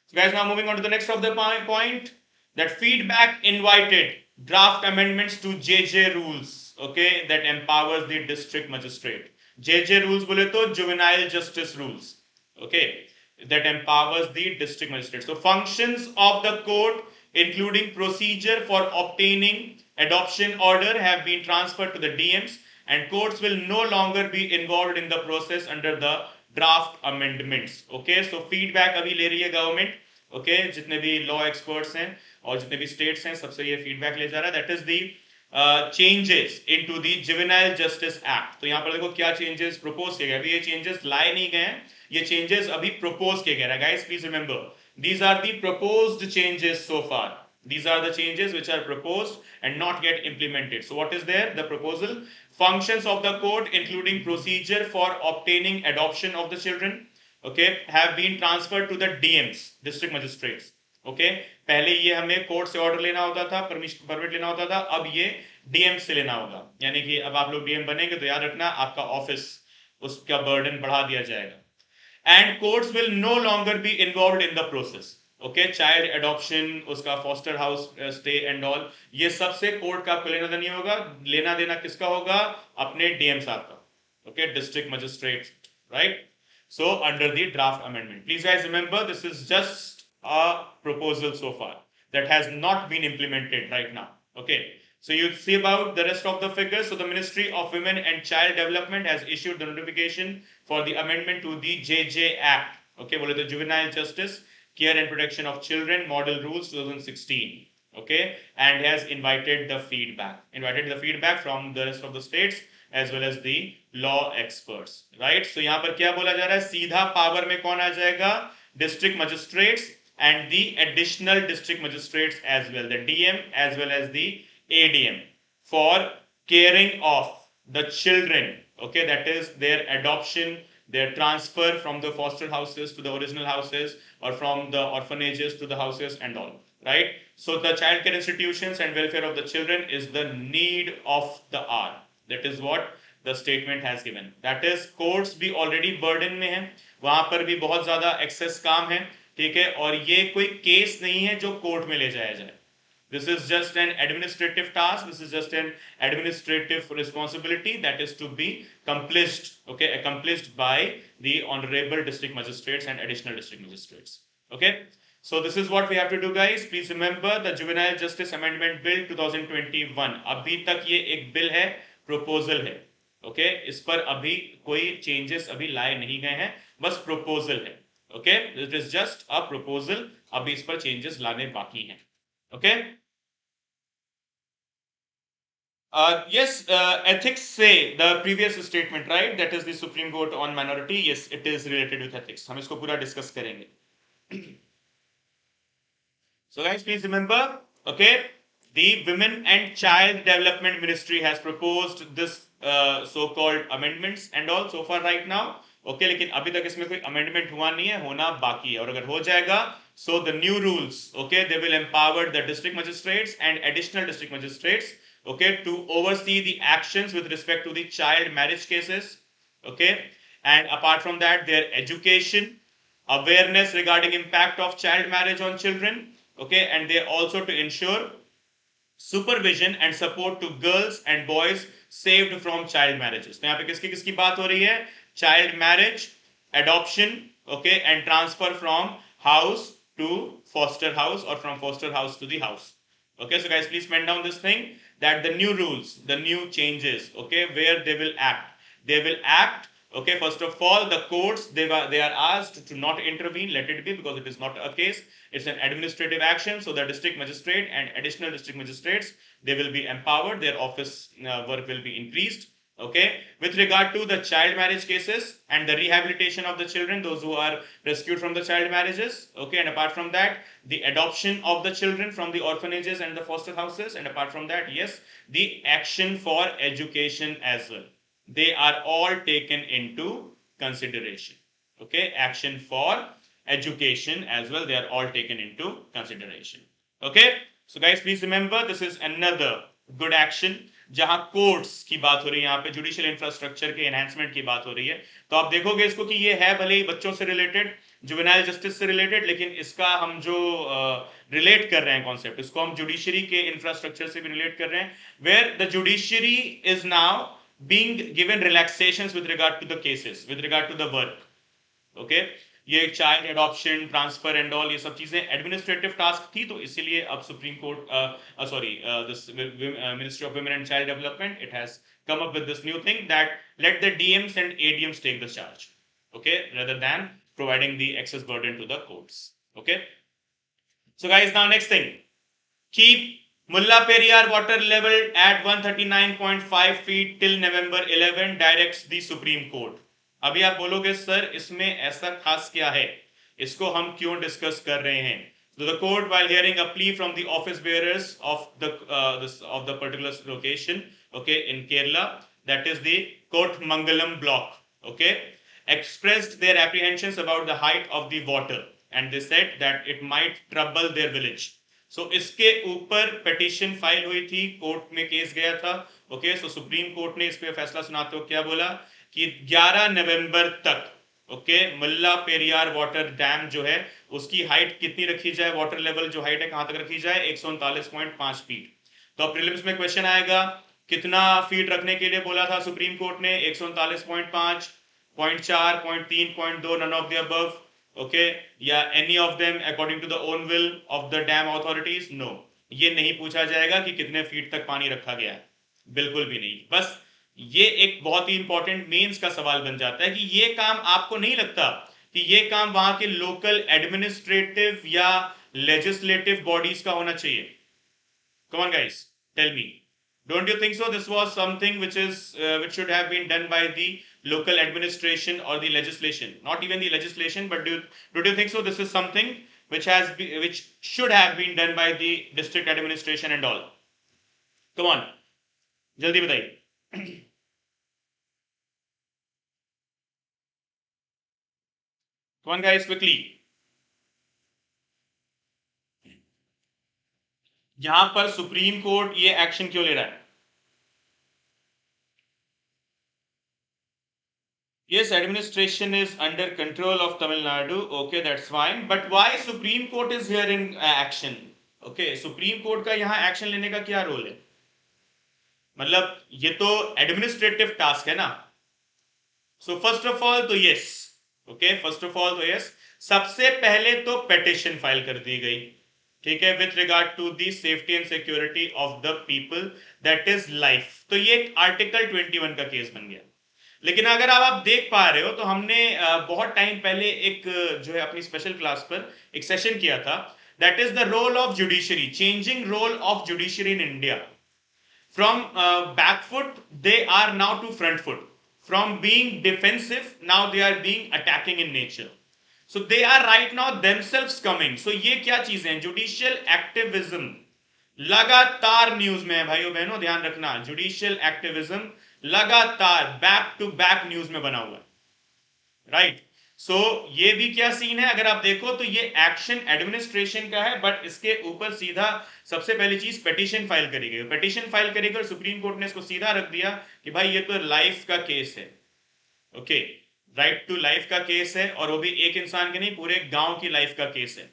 so guys, now moving on to the next of the point, that feedback invited, draft amendments to JJ rules, okay, that empowers the district magistrate. JJ rules बोले तो juvenile justice rules, okay, that empowers the district magistrate. So functions of the court, including procedure for obtaining adoption order, have been transferred to the DMs, and courts will no longer be involved in the process under the draft amendments. Okay, so feedback अभी ले रही है government. Okay, जितने भी law experts हैं और जितने भी स्टेट्स हैं सबसे ये फीडबैक ले जा रहा है. That is the changes into the juvenile justice act. तो यहाँ पर देखो क्या चेंजेस प्रपोज किए गए. अभी ये चेंजेस लाए नहीं गए हैं, ये चेंजेस अभी प्रपोज किए गए हैं. Guys please remember, these are the proposed changes so far. These are the changes which are proposed and not yet implemented. So what is there? The proposal: functions of the court including procedure for obtaining adoption of the children, okay, have been transferred to the DMs, district magistrates. Okay, पहले ये हमें court से order लेना होता था, permit लेना होता था, अब ये डीएम से लेना होगा. यानी कि अब आप लोग डीएम बनेंगे तो याद रखना आपका ऑफिस, उसका बर्डन बढ़ा दिया जाएगा. And courts will no longer be involved in the process. Okay, child adoption, उसका foster house stay and all, ये सबसे कोर्ट का आपको लेना देना नहीं होगा. लेना देना किसका होगा? अपने डीएम साहब का. Okay, district magistrates, right? So under the draft amendment, please guys remember, this is just a proposal so far that has not been implemented right now. Okay, so you see about the rest of the figures. So the Ministry of Women and Child Development has issued the notification for the amendment to the JJ Act. Okay, बोले तो Juvenile Justice, Care and Protection of Children Model Rules 2016. Okay, and has invited the feedback from the rest of the states as well as the law experts. Right? So यहाँ पर क्या बोला जा रहा है? सीधा पावर में कौन आ जाएगा? District magistrates and the additional district magistrates as well, the DM as well as the ADM, for caring of the children. Okay, that is their adoption, their transfer from the foster houses to the original houses, or from the orphanages to the houses and all. Right? So the child care institutions and welfare of the children is the need of the hour. That is what the statement has given. That is, courts भी already burden में हैं, वहां पर भी बहुत ज्यादा excess काम है. ठीक है, और ये कोई केस नहीं है जो कोर्ट में ले जाया जाए. This is just an administrative task. This is just an administrative responsibility that is to be accomplished, okay, accomplished by the honorable district magistrates and additional district magistrates. Okay, so this is what we have to do, guys. Please remember the Juvenile Justice Amendment Bill 2021. अभी तक ये एक bill है, proposal है. Okay, इस पर अभी कोई changes अभी लाए नहीं गए हैं, बस proposal है. Okay, it is just a proposal. अभी इस पर changes लाने बाकी हैं. Okay. Yes, ethics say the previous statement, right? That is the Supreme Court on minority. Yes, it is related with ethics. हम इसको पूरा discuss करेंगे. So guys, please remember, okay, the Women and Child Development Ministry has proposed this so-called amendments and all so far right now. Okay, लेकिन अभी तक इसमें कोई amendment हुआ नहीं है, होना बाकी है. और अगर हो जाएगा, so the new rules, okay, they will empower the district magistrates and additional district magistrates, okay, to oversee the actions with respect to the child marriage cases. Okay, and apart from that, their education, awareness regarding impact of child marriage on children. Okay, and they also to ensure supervision and support to girls and boys saved from child marriages. तो यहाँ पे किसकी किसकी बात हो रही है? Child marriage, adoption, okay, and transfer from house to foster house or from foster house to the house. Okay, so guys, please pen down this thing, that the new rules, the new changes, okay, where they will act. Okay, first of all, the courts, they are asked to not intervene, let it be, because it is not a case, it's an administrative action. So the district magistrate and additional district magistrates, they will be empowered, their office work will be increased. Okay, with regard to the child marriage cases and the rehabilitation of the children, those who are rescued from the child marriages. Okay, and apart from that, the adoption of the children from the orphanages and the foster houses, and apart from that, yes, the action for education as well. They are all taken into consideration. Okay, action for education as well, they are all taken into consideration. Okay, so guys, please remember, this is another good action जहां courts की बात हो रही है, यहाँ पे judicial infrastructure के enhancement की बात हो रही है. तो आप देखोगे इसको कि ये है भले ही बच्चों से रिलेटेड, जुवेनाइल जस्टिस से रिलेटेड, लेकिन इसका हम जो रिलेट कर रहे हैं कॉन्सेप्ट, इसको हम जुडिशरी के इंफ्रास्ट्रक्चर से भी रिलेट कर रहे हैं, where the judiciary is now being given relaxations with regard to the cases, with regard to the work. Okay, ये child adoption, transfer and all, ये सब चीजें एडमिनिस्ट्रेटिव टास्क थी, तो इसीलिए अब Supreme Court this Ministry of Women and Child Development, it has come up with this new thing that let the DMs and ADMs take the charge, okay, rather than providing the excess burden to the courts. Okay. So guys, now next thing, keep Mulla Periyar water level at 139.5 feet till November 11 directs the Supreme Court. अभी आप बोलोगे sir इसमें ऐसा खास क्या है, इसको हम क्यों डिस्कस कर रहे हैं? So the court, while hearing a plea from the office bearers of the particular location, okay, in Kerala, that is the Kootmangalam block, okay, expressed their apprehensions about the height of the water, and they said that it might trouble their village. So इसके ऊपर petition file हुई थी, court में case गया था, okay. So Supreme court ने इस पे फैसला सुनाते हुए क्या बोला कि 11 नवंबर तक, ओके, मुल्ला पेरियार वाटर डैम जो है उसकी हाइट कितनी रखी जाए, वाटर लेवल जो हाइट है कहां तक रखी जाए, 139.5 फीट. तो प्रीलिम्स में क्वेश्चन आएगा कितना फीट रखने के लिए बोला था सुप्रीम कोर्ट ने, 139.5, 0.4, 0.3, 0.2, none of the above, okay, या any of them according to the own will of the dam authorities? No. ये नहीं पूछा जाएगा कि कितने फीट तक पानी रखा गया है, बिल्कुल भी नहीं. बस ये एक बहुत ही इंपॉर्टेंट मेंस का सवाल बन जाता है कि ये काम आपको नहीं लगता कि ये काम वहां के लोकल एडमिनिस्ट्रेटिव या लेजिस्लेटिव बॉडीज का होना चाहिए? Come on guys, tell me. Don't you think so? This was something which should have been done by the local administration or the legislation. Not even the legislation, but do you think so? This is something which should have been done by the district administration and all. Come on, जल्दी बताइए. Come on guys, quickly. यहां पर supreme court ये action क्यों ले रहा है? Yes, administration is under control of Tamil Nadu. Okay, that's fine. But why Supreme Court is here in action? Okay, Supreme Court का यहाँ एक्शन लेने का क्या रोल है? मतलब ये तो एडमिनिस्ट्रेटिव टास्क है ना. सो फर्स्ट ऑफ ऑल तो yes, okay, first of all तो यस, सबसे पहले तो पिटीशन फाइल कर दी गई, ठीक है, with regard to the safety and security of the people, that is life. तो ये आर्टिकल 21 का केस बन गया. लेकिन अगर आप देख पा रहे हो तो हमने बहुत टाइम पहले एक जो है अपनी स्पेशल क्लास पर एक सेशन किया था, that is the role of judiciary, changing role of judiciary in India. From back foot they are now to front foot, from being defensive now they are being attacking in nature. So they are right now themselves coming. So ये क्या चीजें हैं? Judicial activism लगातार news में है भाइयों बहनों, ध्यान रखना. जुडिशियल एक्टिविज्म लगातार बैक टू बैक न्यूज में बना हुआ है, राइट. सो ये भी क्या सीन है, अगर आप देखो तो ये एक्शन एडमिनिस्ट्रेशन का है, बट इसके ऊपर सीधा सबसे पहली चीज पिटीशन फाइल करी गई. पिटीशन फाइल करी गई और सुप्रीम कोर्ट ने इसको सीधा रख दिया कि भाई ये तो लाइफ का केस है, ओके, राइट टू लाइफ का केस है, और वो भी एक इंसान के नहीं, पूरे गांव की लाइफ का केस है,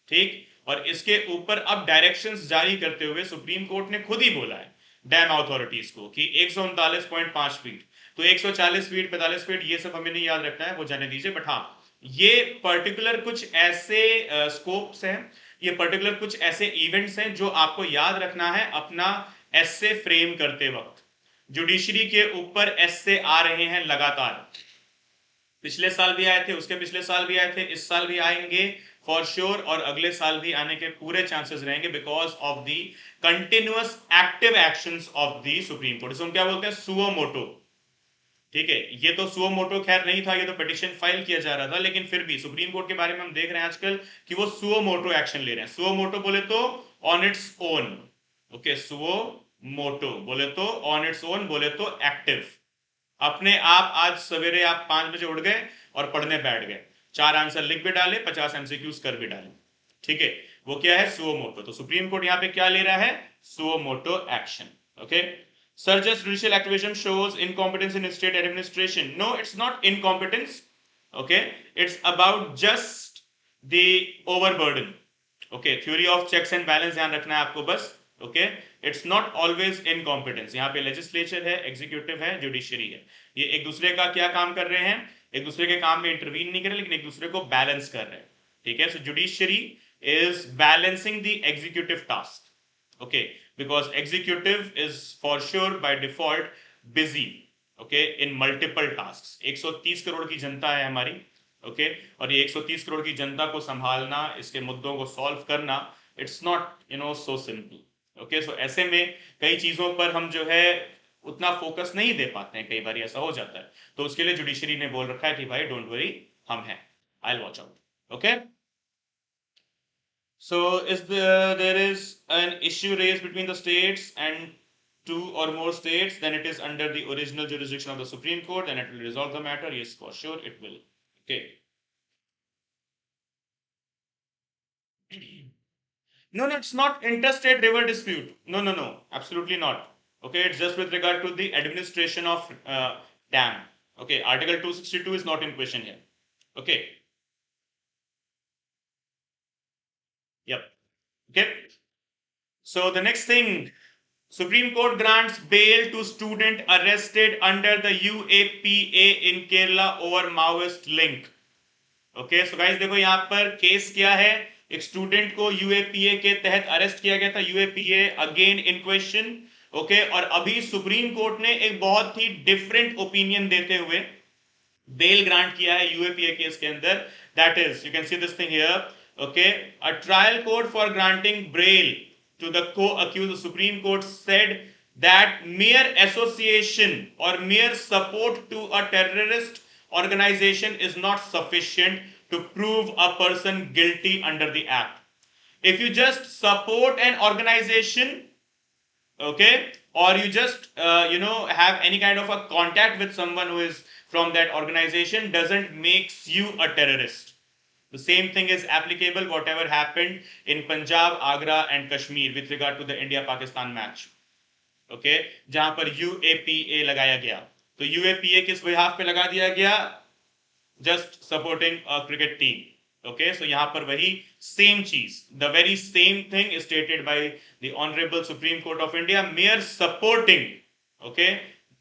ठीक. और इसके ऊपर अब डायरेक्शंस जारी करते हुए सुप्रीम कोर्ट ने खुद ही बोला है डैम अथॉरिटीज को कि 139.5 फीट, तो 140 फीट, 45 फीट, ये सब हमें नहीं याद रखना है, वो जाने दीजिए. बट हाँ, ये पर्टिकुलर कुछ ऐसे स्कोप्स हैं, ये पर्टिकुलर कुछ ऐसे इवेंट्स हैं जो आपको याद रखना है अपना एस्से फ्रेम करते वक्त. जुडिशरी के ऊपर एस्से आ रहे हैं लगातार, पिछले साल भी आए थे, उसके पिछले साल भी आए थे, इस साल भी आएंगे फॉर श्योर, और अगले साल भी आने के पूरे चांसेस रहेंगे because of the continuous active actions of the supreme court. इसको हम क्या बोलते हैं? सुओ मोटो, ठीक है. ये तो सुओ मोटो खैर नहीं था, ये तो पिटीशन फाइल किया जा रहा था, लेकिन फिर भी सुप्रीम कोर्ट के बारे में हम देख रहे हैं आजकल कि वो सुओ मोटो एक्शन ले रहे हैं. सुओ मोटो बोले तो on its own, okay, suo motu बोले तो ऑन इट्स ओन, बोले तो एक्टिव. अपने आप आज सवेरे आप 5 बजे उठ गए और पढ़ने बैठ गए, 4 आंसर लिख भी डाले, 50 एमसीक्यूज कर भी डाले, ठीक है, वो क्या है? Suo motu. तो सुप्रीम कोर्ट यहाँ पे क्या ले रहा है? Suo motu action, okay. Surge's judicial activism shows incompetence in state administration. No, it's not incompetence, okay, it's about just the overburden, okay. Theory of checks and balance ध्यान रखना है आपको बस, okay. It's not always incompetence. यहाँ पे legislature है, executive है, judiciary है, ये एक दूसरे का क्या काम कर रहे हैं? एक दूसरे के काम में इंटरवीन नहीं कर रहे, लेकिन एक दूसरे को बैलेंस कर रहे हैं, ठीक है. So judiciary is balancing the executive task, okay, because executive is for sure by default busy, okay, in multiple tasks. 130 crore की जनता है हमारी, ओके, और ये 130 करोड़ की जनता को संभालना, इसके मुद्दों को सॉल्व करना, it's not so simple, okay. So ऐसे में कई चीजों पर हम जो है उतना फोकस नहीं दे पाते हैं, कई बार ऐसा हो जाता है. तो उसके लिए जुडिशरी ने बोल रखा है कि भाई डोंट वरी, हम हैं, I will watch out, okay. So there is an issue raised between the states and two or more states, then it is under the original jurisdiction of the Supreme Court, then it will resolve the matter. Yes, for sure it will. Okay. No, it's not interstate river dispute. No, absolutely not. Okay, it's just with regard to the administration of dam. Okay, Article 262 is not in question here. Okay. Yep. Okay. So the next thing, Supreme Court grants bail to student arrested under the UAPA in Kerala over Maoist link. Okay, so guys देखो यहाँ पर case क्या है, एक student को UAPA के तहत arrest किया गया था, UAPA again in question, okay. और अभी सुप्रीम कोर्ट ने एक बहुत ही डिफरेंट ओपिनियन देते हुए बेल ग्रांट किया है यूएपीए केस के अंदर. That is, you can see this thing here, okay. A trial court for granting bail to the co-accused, the Supreme Court said that mere association or mere support to a terrorist organization is not sufficient to prove a person guilty under the act. If you just support an organization, okay, or you just have any kind of a contact with someone who is from that organization, doesn't makes you a terrorist. The same thing is applicable whatever happened in Punjab, Agra and Kashmir with regard to the India-Pakistan match. Okay, जहां पर UAPA लगाया गया, तो UAPA किस behalf पे लगा दिया गया? Just supporting a cricket team. Okay, so यहाँ पर वही same चीज, the very same thing is stated by the Honorable Supreme Court of India. Mere supporting, okay,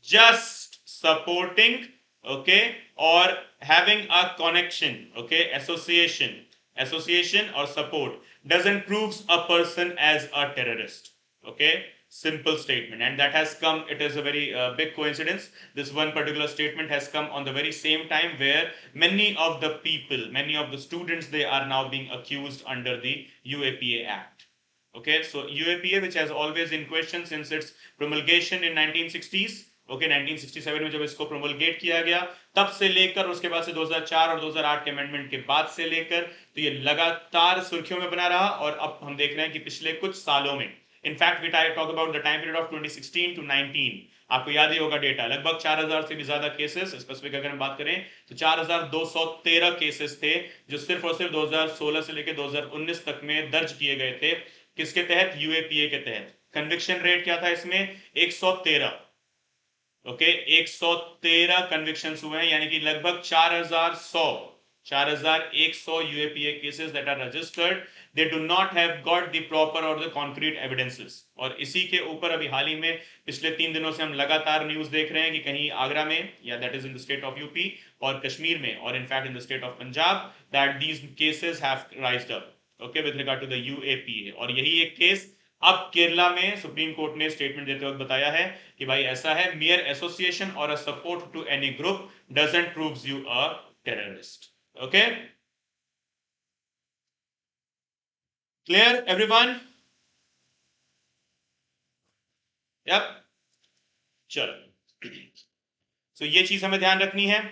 just supporting, okay, or having a connection, okay, association or support doesn't prove a person as a terrorist. Okay, simple statement. And that has come, it is a very big coincidence, this one particular statement has come on the very same time where many of the people, many of the students, they are now being accused under the UAPA Act. Okay, so UAPA, which has always in question since its promulgation in 1960s, okay, 1967 में जब इसको promulgate किया गया, तब से लेकर उसके बाद से 2004 और 2008 के अमेंडमेंट के बाद से लेकर तो ये लगातार सुर्खियों में बना रहा. और अब हम देख रहे हैं कि पिछले कुछ सालों में, in fact we talk about the time period of 2016 to 19, आपको याद ही होगा डेटा, लगभग 4000 से भी ज्यादा केसेस, स्पेसिफिक अगर हम बात करें तो 4213 केसेस थे जो सिर्फ और सिर्फ 2016 से लेकर 2019 तक में दर्ज किए गए थे. किसके तहत? यूएपीए के तहत. कन्विक्शन रेट क्या था इसमें? 113. ओके, 113 कन्विक्शंस हुए हैं, यानी कि लगभग 4100 UAPA cases that are registered, they do not have got the proper और द कॉन्क्रीट एविडेंसेस. और इसी के ऊपर अभी हाल ही में पिछले 3 दिनों से हम लगातार न्यूज देख रहे हैं कि कहीं आगरा में, या that is in the state of UP, और कश्मीर में, और in fact in the state of Punjab, that these cases have raised up, okay, with regard to the UAPA. और यही एक केस अब केरला में सुप्रीम कोर्ट ने स्टेटमेंट देते वक्त बताया है कि भाई ऐसा है, मियर एसोसिएशन और a support to any group doesn't proves you a terrorist. Okay, clear everyone? Yup, चलो, सो ये चीज हमें ध्यान रखनी है.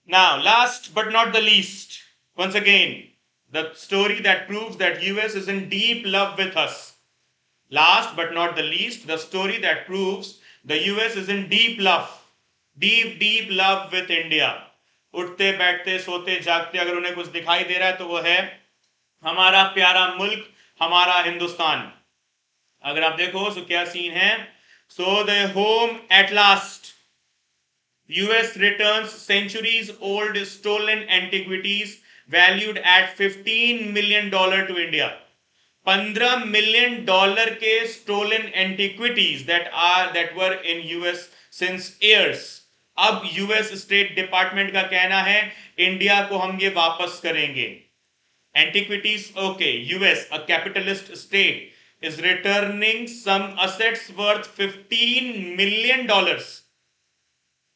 Now last but not the least, once again the story that proves that US is in deep love with us. Last but not the least, the story that proves the US is in deep love with India. उठते बैठते सोते जागते अगर उन्हें कुछ दिखाई दे रहा है तो वो है हमारा प्यारा मुल्क, हमारा हिंदुस्तान. अगर आप देखो तो क्या सीन है. So the home at last. US returns centuries old stolen antiquities valued at $15 million to India. $15 million के stolen antiquities that were in US since years. अब US स्टेट डिपार्टमेंट का कहना है इंडिया को हम ये वापस करेंगे. Antiquities, okay, US, a capitalist state, is returning some assets worth $15 million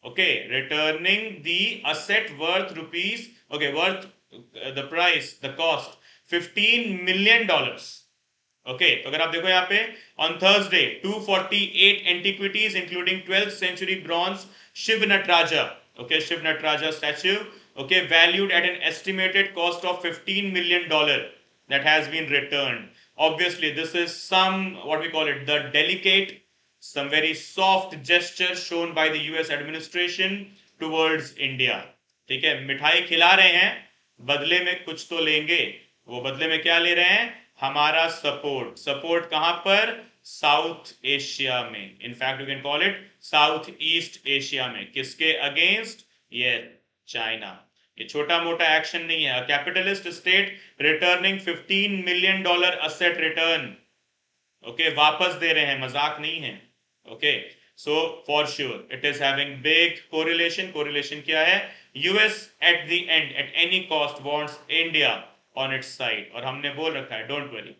Okay, returning the asset worth rupees, okay, worth the price, the cost, $15 million. Okay, तो अगर आप देखो यहाँ पे on Thursday 248 antiquities including 12th century bronze Shiv Nataraja, okay, Shiv Nataraja statue, okay, valued at an estimated cost of $15 million that has been returned. Obviously, this is some, what we call it, the delicate, some very soft gesture shown by the US administration towards India. ठीक है, मिठाई खिला रहे हैं, बदले में कुछ तो लेंगे. वो बदले में क्या ले रहे हैं? हमारा सपोर्ट. सपोर्ट कहां पर? साउथ एशिया में. In fact you can call it south east Asia में. किसके अगेंस्ट? ये चाइना. ये छोटा मोटा एक्शन नहीं है. Capitalist state returning $15 million asset return. Okay, वापस दे रहे हैं, मजाक नहीं है. Okay, so for sure it is having big correlation. Correlation क्या है? US at the end eight any cost wants India on it's side. और हमने बोल रखा है, डोंट वरी,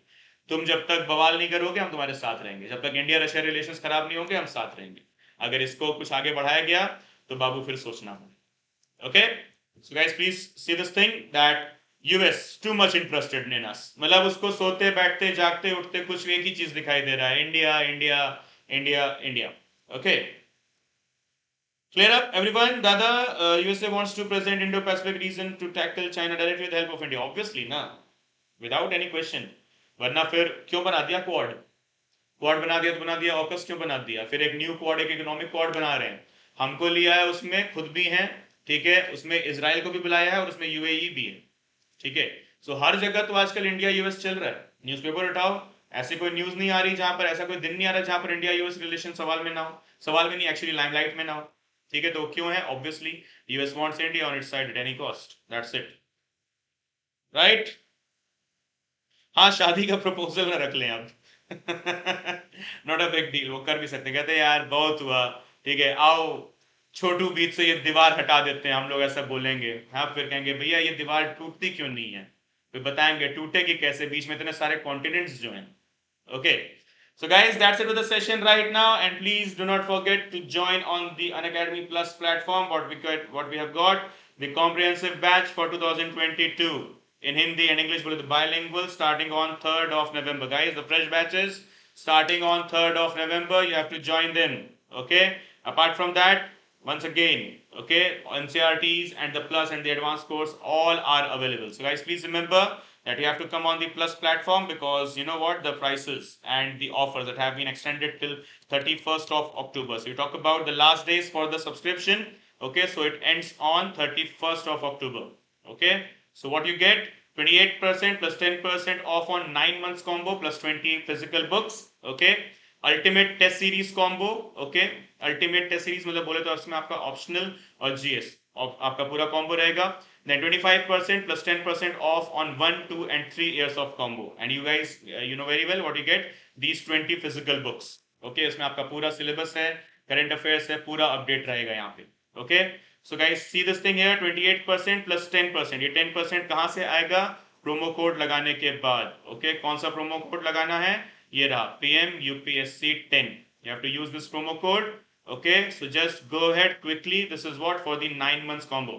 तुम जब तक बवाल नहीं करोगे हम तुम्हारे साथ रहेंगे. जब तक इंडिया रशिया रिलेशंस खराब नहीं होंगे हम साथ रहेंगे. अगर इसको कुछ आगे बढ़ाया गया तो बाबू फिर सोचना है. Okay, so guys please see this thing that US too much interested in us. मतलब उसको सोते बैठते जागते उठते कुछ एक ही चीज दिखाई दे रहा है, India India India India. Okay, clear up everyone. Dada, USA wants to present Indo-Pacific region to tackle China directly with the help of India. Obviously ना, without any question. वरना फिर क्यों बना दिया क्वाड? क्वाड बना दिया तो बना दिया, ऑकस क्यों बना दिया? फिर एक न्यू क्वाड, एक इकोनॉमिक क्वाड बना रहे हैं. हमको लिया है, उसमें खुद भी हैं, ठीक है, उसमें इजराइल को भी बुलाया है और उसमें यूएई भी है. ठीक है, सो हर जगह तो आजकल इंडिया यूएस चल रहा है. न्यूज़पेपर उठाओ, ऐसी कोई न्यूज नहीं आ रही जहां पर, ऐसा कोई दिन नहीं आ रहा जहां पर इंडिया यूएस रिलेशन सवाल में ना हो. सवाल में नहीं, एक्चुअली लाइमलाइट में ना हो. ठीक है, तो क्यों है? Obviously US wants India on it's side eight any cost. That's it, right. हाँ, शादी का प्रपोजल ना रख लें आप. नॉट अ बिग डील, वो कर भी सकते. कहते हैं यार बहुत हुआ, ठीक है, आओ छोटू बीच से ये दीवार हटा देते हैं, हम लोग ऐसा बोलेंगे. हाँ, फिर कहेंगे भैया ये दीवार टूटती क्यों नहीं है? फिर बताएंगे टूटेगी कैसे, बीच में इतने सारे कॉन्टिनेंट्स जो हैं. Okay, so guys, that's it with the session right now, and please do not forget to join on the Unacademy Plus platform. What we have got, the comprehensive batch for 2022 in Hindi and English, both bilingual, starting on 3rd of November. Guys, the fresh batches starting on 3rd of November. You have to join them. Okay. Apart from that, once again, okay, NCRTs and the Plus and the advanced course all are available. So guys, please remember that you have to come on the Plus platform, because you know what, the prices and the offers that have been extended till 31st of October. So you talk about the last days for the subscription. Okay, so it ends on 31st of October. Okay, so what you get, 28% plus 10% off on 9 months combo plus 20 physical books. Okay, ultimate test series combo. Okay, ultimate test series मतलब बोले तो उसमें आपका optional और GS आपका पूरा combo रहेगा. Then 25% plus 10% off on 1, 2 and 3 years of combo. And you guys, you know very well what you get, these 20 physical books. Okay, इसमें आपका पूरा सिलेबस है, करंट अफेयर्स है, पूरा अपडेट रहेगा यहाँ पे. Okay, so guys see this thing here, 28% plus 10%. ये 10% कहाँ से आएगा? प्रोमो कोड लगाने के बाद. Okay, कौन सा प्रोमो कोड लगाना है? ये रहा, PM UPSC 10. You have to use this promo code. Okay, so just go ahead quickly. This is what for the 9 months combo.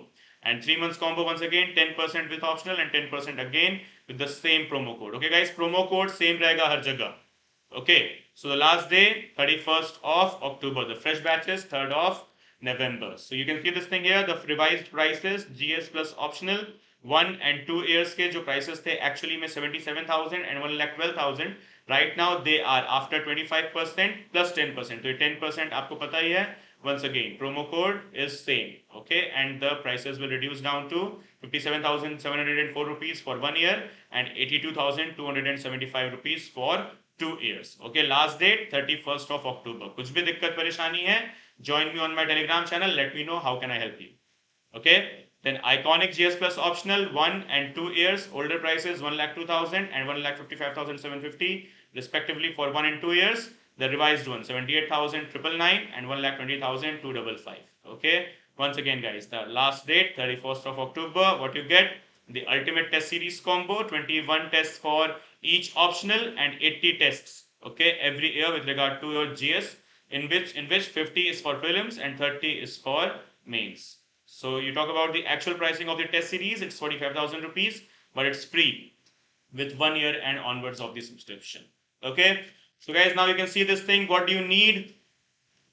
And 3 months combo, once again 10% with optional and 10% again with the same promo code. Okay guys, promo code same रहेगा हर जगह. Okay, so the last day 31st of October, the fresh batches 3rd of November. So you can see this thing here, the revised prices, GS plus optional 1 and 2 years के जो prices थे actually में 77,000 and 1,12,000. Right now they are after 25% plus 10%. तो ये 10% आपको पता ही है. Once again, promo code is same. Okay, and the prices will reduce down to 57,704 rupees for 1 year and 82,275 rupees for 2 years. Okay, last date 31st of October. कुछ भी दिक्कत परेशानी है, join me on my Telegram channel. Let me know how can I help you. Okay. Then Iconic GS Plus optional 1 and 2 years, older prices 1,02,000 and 1,55,750 respectively for 1 and 2 years. The revised one 78,999 and 1,20,255. Okay. Once again, guys, the last date 31st of October. What you get? The ultimate test series combo, 21 tests for each optional and 80 tests. Okay, every year with regard to your GS. in which 50 is for prelims and 30 is for mains. So you talk about the actual pricing of the test series, it's 45,000 rupees, but it's free with 1 year and onwards of the subscription. Okay, so guys, now you can see this thing. What do you need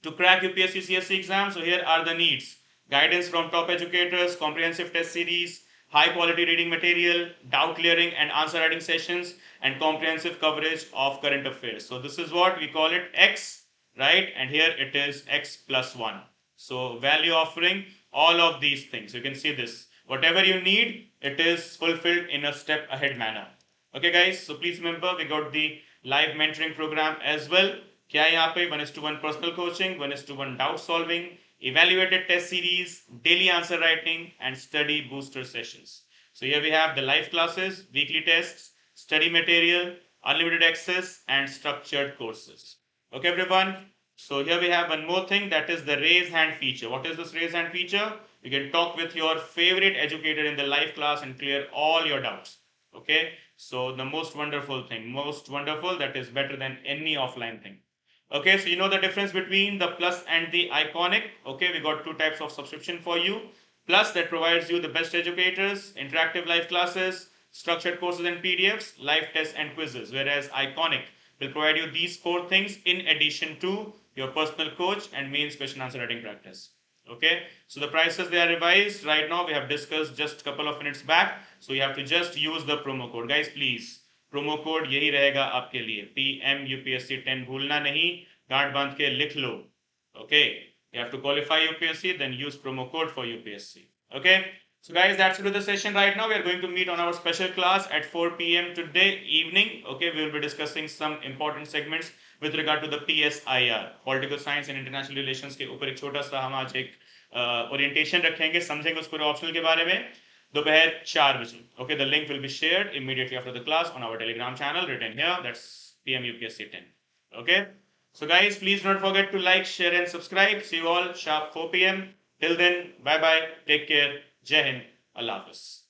to crack UPSC CSE exam? So here are the needs: guidance from top educators, comprehensive test series, high quality reading material, doubt clearing and answer writing sessions, and comprehensive coverage of current affairs. So this is what we call it X, right? And here it is X plus 1. So value offering all of these things. You can see this. Whatever you need, it is fulfilled in a step ahead manner. Okay guys, so please remember we got the live mentoring program as well. क्या है यहाँ पे 1:1 personal coaching, 1:1 doubt solving, evaluated test series, daily answer writing, and study booster sessions. So here we have the live classes, weekly tests, study material, unlimited access, and structured courses. Okay everyone, so here we have one more thing, that is the raise hand feature. What is this raise hand feature? You can talk with your favorite educator in the live class and clear all your doubts. Okay, so the most wonderful thing, most wonderful, that is better than any offline thing. Okay, so you know the difference between the Plus and the Iconic. Okay, we got two types of subscription for you. Plus, that provides you the best educators, interactive live classes, structured courses and PDFs, live tests and quizzes. Whereas Iconic will provide you these four things in addition to your personal coach and mains question answer writing practice. Okay, so the prices, they are revised right now. We have discussed just a couple of minutes back. So you have to just use the promo code. Guys, please. Promo code यही रहेगा आपके लिए, PM UPSC 10 भूलना नहीं, गांठ बांध के लिख लो. Okay, you have to qualify UPSC, then use promo code for UPSC. Okay, so guys, that's it with the session right now. We are going to meet on our special class at 4 p.m. today evening. Okay, we will be discussing some important segments with regard to the PSIR, Political Science and International Relations के ऊपर एक छोटा सा हम आज एक orientation रखेंगे, समझेंगे उस पूरे ऑप्शनल के बारे में. दोपहर 4 बजे. Okay, the link will be shared immediately after the class on our Telegram channel written here. That's PM UPSC 10. Okay, so guys, please don't forget to like, share, and subscribe. See you all sharp 4 p.m. Till then, bye bye. Take care. Jai Hind. Allah Hafiz.